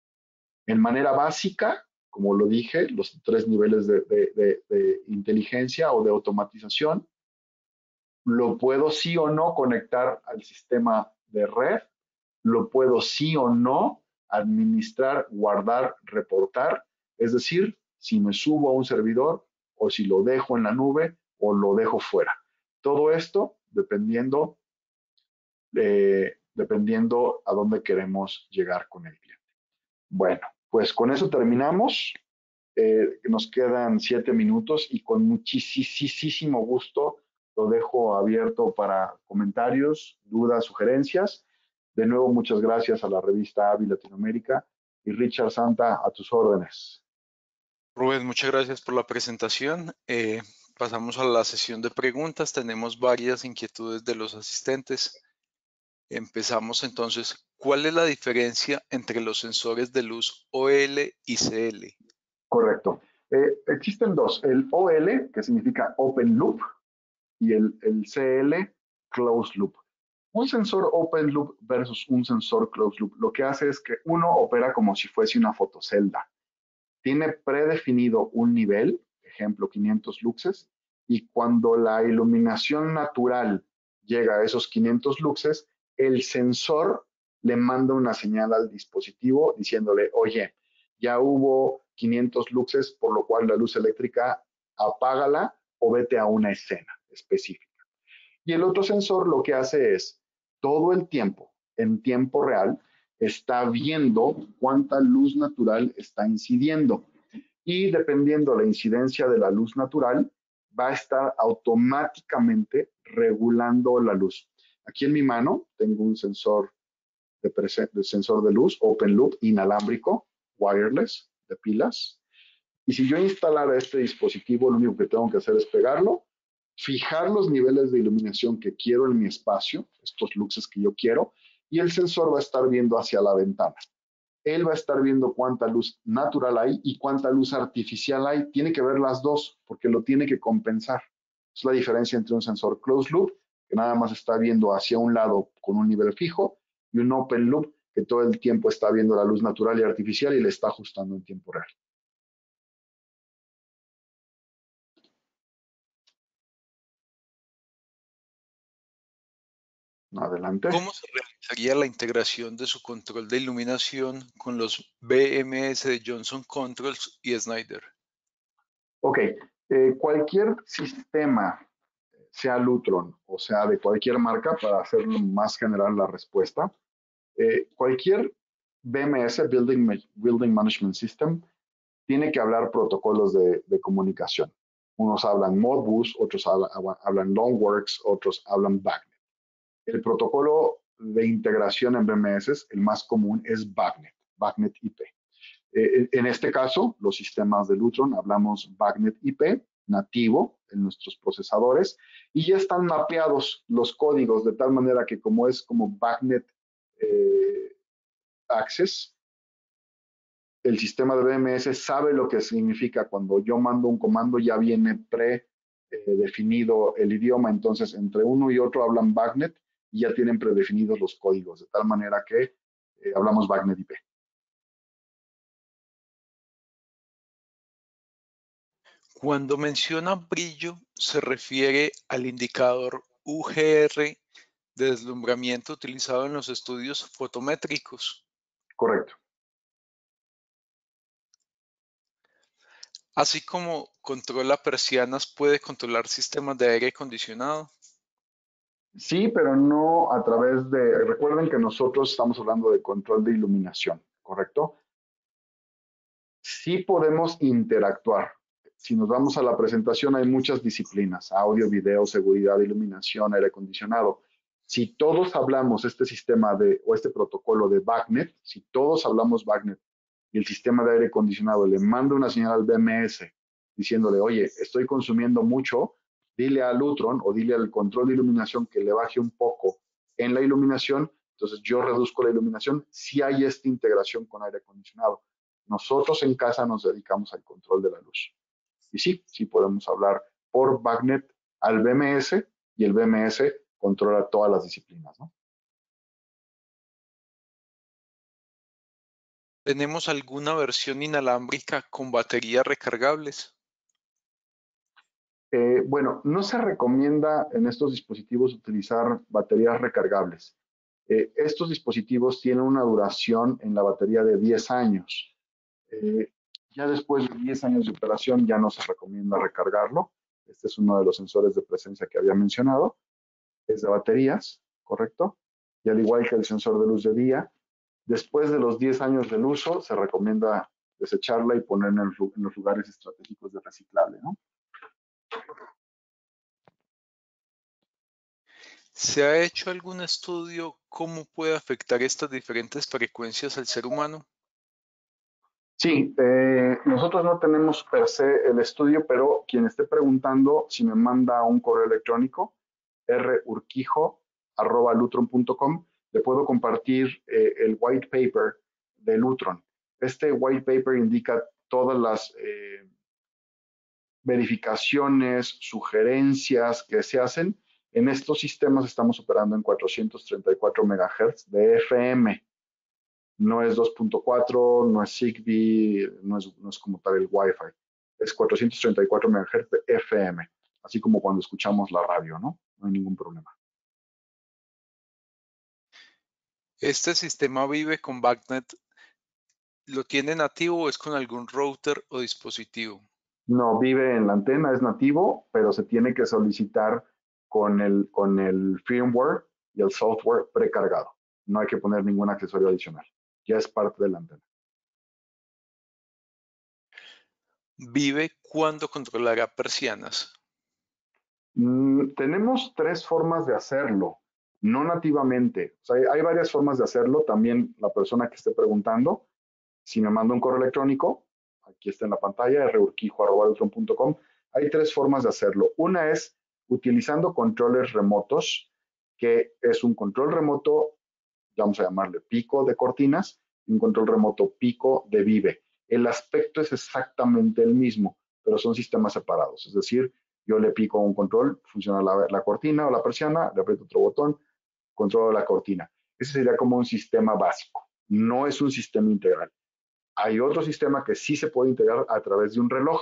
S1: En manera básica, como lo dije, los 3 niveles de inteligencia o de automatización, lo puedo sí o no conectar al sistema de red, lo puedo sí o no administrar, guardar, reportar, es decir, si me subo a un servidor o si lo dejo en la nube o lo dejo fuera. Todo esto dependiendo a dónde queremos llegar con el cliente. Bueno, pues con eso terminamos. Nos quedan 7 minutos y con muchísimo gusto lo dejo abierto para comentarios, dudas, sugerencias. De nuevo, muchas gracias a la revista AVI Latinoamérica y Richard Santa, a tus órdenes.
S2: Rubén, muchas gracias por la presentación. Pasamos a la sesión de preguntas. Tenemos varias inquietudes de los asistentes. Empezamos entonces. ¿Cuál es la diferencia entre los sensores de luz OL y CL?
S1: Correcto. Existen dos, el OL, que significa Open Loop, y el CL, Closed Loop. Un sensor Open Loop versus un sensor Closed Loop, lo que hace es que uno opera como si fuese una fotocelda. Tiene predefinido un nivel, ejemplo 500 luxes, y cuando la iluminación natural llega a esos 500 luxes, el sensor le manda una señal al dispositivo diciéndole, oye, ya hubo 500 luxes, por lo cual la luz eléctrica apágala o vete a una escena específica. Y el otro sensor lo que hace es, todo el tiempo, en tiempo real, está viendo cuánta luz natural está incidiendo. Y dependiendo la incidencia de la luz natural, va a estar automáticamente regulando la luz. Aquí en mi mano tengo un sensor sensor de luz, open loop, inalámbrico, wireless, de pilas. Y si yo instalara este dispositivo, lo único que tengo que hacer es pegarlo, fijar los niveles de iluminación que quiero en mi espacio, estos luxes que yo quiero, y el sensor va a estar viendo hacia la ventana. Él va a estar viendo cuánta luz natural hay y cuánta luz artificial hay. Tiene que ver las dos porque lo tiene que compensar. Es la diferencia entre un sensor closed loop, que nada más está viendo hacia un lado con un nivel fijo, y un open loop, que todo el tiempo está viendo la luz natural y artificial y le está ajustando en tiempo real. Adelante.
S2: ¿Cómo se realizaría la integración de su control de iluminación con los BMS de Johnson Controls y Snyder?
S1: Ok, cualquier sistema, sea Lutron o sea de cualquier marca, para hacer más general la respuesta, cualquier BMS, Building Management System, tiene que hablar protocolos de comunicación. Unos hablan Modbus, otros hablan Longworks, otros hablan BACnet. El protocolo de integración en BMS, el más común, es BACnet, BACnet IP. En este caso, los sistemas de Lutron, hablamos BACnet IP nativo en nuestros procesadores y ya están mapeados los códigos de tal manera que como es como BACnet Access, el sistema de BMS sabe lo que significa cuando yo mando un comando, ya viene predefinido el idioma, entonces entre uno y otro hablan BACnet y ya tienen predefinidos los códigos, de tal manera que hablamos BACnet IP.
S2: Cuando menciona brillo, se refiere al indicador UGR de deslumbramiento utilizado en los estudios fotométricos.
S1: Correcto.
S2: Así como controla persianas, puede controlar sistemas de aire acondicionado.
S1: Sí, pero no a través de, recuerden que nosotros estamos hablando de control de iluminación, ¿correcto? Sí podemos interactuar. Si nos vamos a la presentación, hay muchas disciplinas: audio, video, seguridad, iluminación, aire acondicionado. Si todos hablamos este sistema o este protocolo de BACnet, si todos hablamos BACnet y el sistema de aire acondicionado le manda una señal al BMS diciéndole, oye, estoy consumiendo mucho, dile a Lutron o dile al control de iluminación que le baje un poco en la iluminación, entonces yo reduzco la iluminación, si hay esta integración con aire acondicionado. Nosotros en casa nos dedicamos al control de la luz. Y sí, sí podemos hablar por BACnet al BMS y el BMS controla todas las disciplinas, ¿no?
S2: ¿Tenemos alguna versión inalámbrica con baterías recargables?
S1: Bueno, no se recomienda en estos dispositivos utilizar baterías recargables. Estos dispositivos tienen una duración en la batería de 10 años. Eh, ya después de 10 años de operación ya no se recomienda recargarlo. Este es uno de los sensores de presencia que había mencionado. Es de baterías, ¿correcto? Y al igual que el sensor de luz de día, después de los 10 años del uso se recomienda desecharla y ponerla en los lugares estratégicos de reciclable, ¿no?
S2: ¿Se ha hecho algún estudio cómo puede afectar estas diferentes frecuencias al ser humano?
S1: Sí, nosotros no tenemos per se el estudio, pero quien esté preguntando, si me manda un correo electrónico, rurquijo@lutron.com, le puedo compartir el white paper de Lutron. Este white paper indica todas las verificaciones, sugerencias que se hacen. En estos sistemas estamos operando en 434 MHz de FM. No es 2.4, no es Zigbee, no es como tal el Wi-Fi. Es 434 MHz de FM, así como cuando escuchamos la radio, ¿no? No hay ningún problema.
S2: ¿Este sistema vive con BACnet? ¿Lo tiene nativo o es con algún router o dispositivo?
S1: No vive en la antena, es nativo, pero se tiene que solicitar con el firmware y el software precargado. No hay que poner ningún accesorio adicional. Ya es parte de la antena.
S2: ¿Vive cuando controlará persianas?
S1: Tenemos tres formas de hacerlo, no nativamente. O sea, hay varias formas de hacerlo. También la persona que esté preguntando, si me manda un correo electrónico, aquí está en la pantalla, rurquijo@lutron.com, hay tres formas de hacerlo. Una es utilizando controles remotos, que es un control remoto, vamos a llamarle pico de cortinas, y un control remoto pico de vive. El aspecto es exactamente el mismo, pero son sistemas separados. Es decir, yo le pico un control, funciona la cortina o la persiana, le aprieto otro botón, controlo la cortina. Ese sería como un sistema básico. No es un sistema integral. Hay otro sistema que sí se puede integrar a través de un reloj.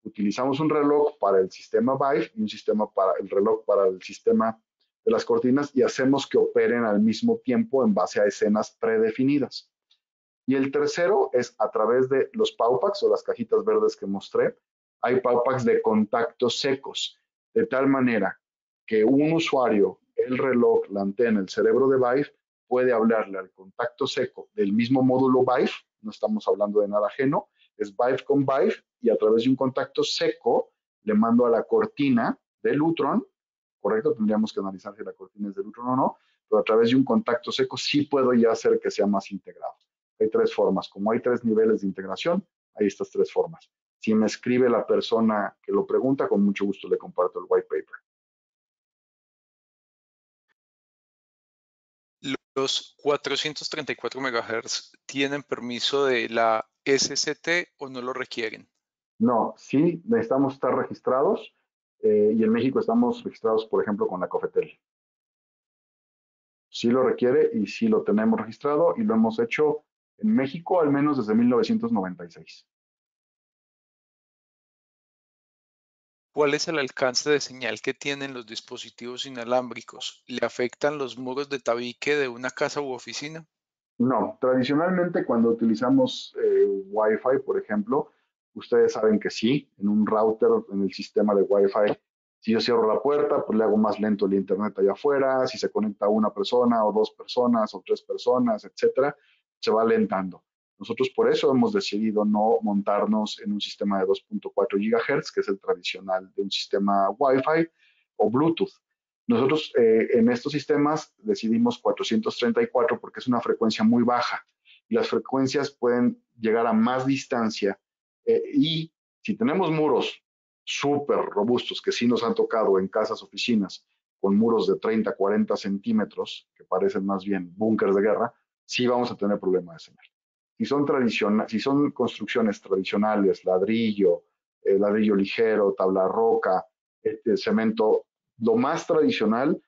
S1: Utilizamos un reloj para el sistema Vive y un sistema para el reloj para el sistema de las cortinas y hacemos que operen al mismo tiempo en base a escenas predefinidas. Y el tercero es a través de los PowPacks o las cajitas verdes que mostré. Hay PowPacks de contactos secos, de tal manera que un usuario, el reloj, la antena, el cerebro de Vive, puede hablarle al contacto seco del mismo módulo Vive, no estamos hablando de nada ajeno, es Vive con Vive y a través de un contacto seco le mando a la cortina de Lutron, correcto, tendríamos que analizar si la cortina es de Lutron o no, pero a través de un contacto seco sí puedo ya hacer que sea más integrado. Hay tres formas, como hay tres niveles de integración, hay estas tres formas. Si me escribe la persona que lo pregunta, con mucho gusto le comparto el white paper.
S2: ¿Los 434 MHz tienen permiso de la SCT o no lo requieren?
S1: No, sí necesitamos estar registrados y en México estamos registrados, por ejemplo, con la COFETEL. Sí lo requiere y sí lo tenemos registrado y lo hemos hecho en México al menos desde 1996.
S2: ¿Cuál es el alcance de señal que tienen los dispositivos inalámbricos? ¿Le afectan los muros de tabique de una casa u oficina?
S1: No, tradicionalmente cuando utilizamos Wi-Fi, por ejemplo, ustedes saben que sí, en un router, en el sistema de Wi-Fi, si yo cierro la puerta, pues le hago más lento el internet allá afuera, si se conecta una persona o dos personas o tres personas, etcétera, se va alentando. Nosotros por eso hemos decidido no montarnos en un sistema de 2.4 GHz, que es el tradicional de un sistema Wi-Fi o Bluetooth. Nosotros en estos sistemas decidimos 434 porque es una frecuencia muy baja y las frecuencias pueden llegar a más distancia y si tenemos muros súper robustos que sí nos han tocado en casas, oficinas, con muros de 30, 40 centímetros, que parecen más bien búnkers de guerra, sí vamos a tener problemas de señal. Si son construcciones tradicionales, ladrillo, ladrillo ligero, tabla roca, cemento, lo más tradicional,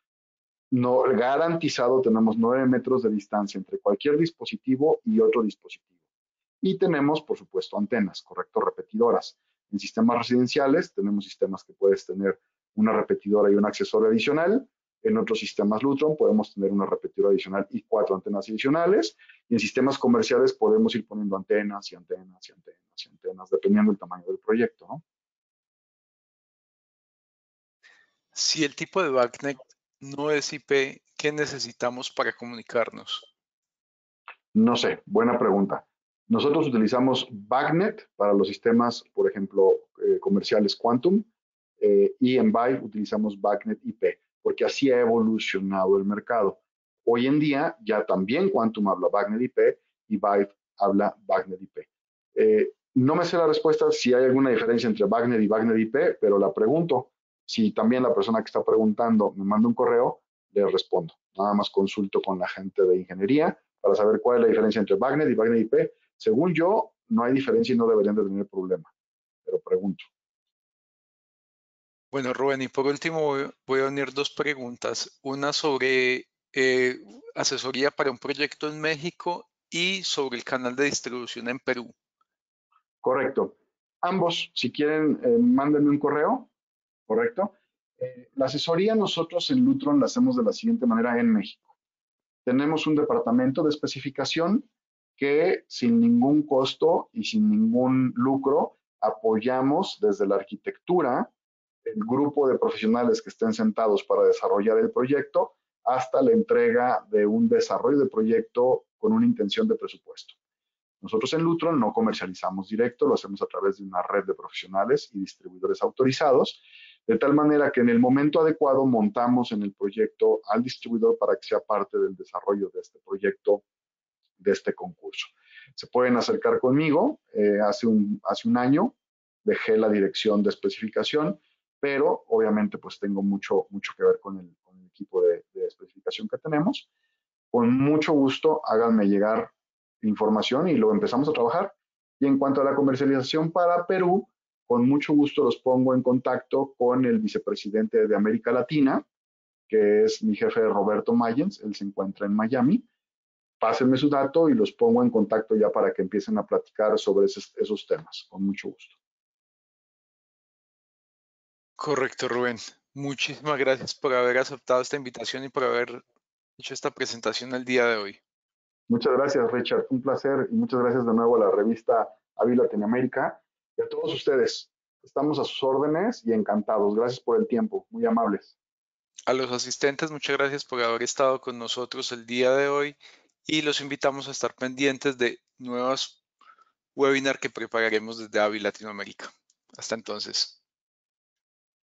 S1: no, garantizado tenemos 9 metros de distancia entre cualquier dispositivo y otro dispositivo. Y tenemos, por supuesto, antenas, correcto, repetidoras. En sistemas residenciales tenemos sistemas que puedes tener una repetidora y un accesorio adicional. En otros sistemas Lutron podemos tener una repetidora adicional y 4 antenas adicionales. Y en sistemas comerciales podemos ir poniendo antenas y antenas y antenas y antenas, dependiendo del tamaño del proyecto, ¿no?
S2: Si el tipo de BACnet no es IP, ¿qué necesitamos para comunicarnos?
S1: No sé, buena pregunta. Nosotros utilizamos BACnet para los sistemas, por ejemplo, comerciales Quantum, y en Vive utilizamos BACnet IP, porque así ha evolucionado el mercado. Hoy en día ya también Quantum habla BACnet IP y Vive habla BACnet IP. No me sé la respuesta si hay alguna diferencia entre BACnet y BACnet IP, pero la pregunto. Si también la persona que está preguntando me manda un correo, le respondo. Nada más consulto con la gente de ingeniería para saber cuál es la diferencia entre BACnet y BACnet IP. Según yo, no hay diferencia y no deberían de tener problema, pero pregunto.
S2: Bueno, Rubén, y por último voy a unir dos preguntas. Una sobre asesoría para un proyecto en México y sobre el canal de distribución en Perú.
S1: Correcto. Ambos, si quieren, mándenme un correo, correcto. La asesoría nosotros en Lutron la hacemos de la siguiente manera en México. Tenemos un departamento de especificación que sin ningún costo y sin ningún lucro apoyamos desde la arquitectura, el grupo de profesionales que estén sentados para desarrollar el proyecto, hasta la entrega de un desarrollo de proyecto con una intención de presupuesto. Nosotros en Lutron no comercializamos directo, lo hacemos a través de una red de profesionales y distribuidores autorizados, de tal manera que en el momento adecuado montamos en el proyecto al distribuidor para que sea parte del desarrollo de este proyecto, de este concurso. Se pueden acercar conmigo, hace un año dejé la dirección de especificación, pero obviamente pues tengo mucho que ver con el equipo de especificación que tenemos. Con mucho gusto háganme llegar información y lo empezamos a trabajar. Y en cuanto a la comercialización para Perú, con mucho gusto los pongo en contacto con el vicepresidente de América Latina, que es mi jefe Roberto Mayens, él se encuentra en Miami. Pásenme su dato y los pongo en contacto ya para que empiecen a platicar sobre esos temas, con mucho gusto.
S2: Correcto, Rubén. Muchísimas gracias por haber aceptado esta invitación y por haber hecho esta presentación el día de hoy.
S1: Muchas gracias, Richard. Un placer y muchas gracias de nuevo a la revista Avi Latinoamérica y a todos ustedes. Estamos a sus órdenes y encantados. Gracias por el tiempo. Muy amables.
S2: A los asistentes, muchas gracias por haber estado con nosotros el día de hoy y los invitamos a estar pendientes de nuevos webinars que prepararemos desde AVI Latinoamérica. Hasta entonces.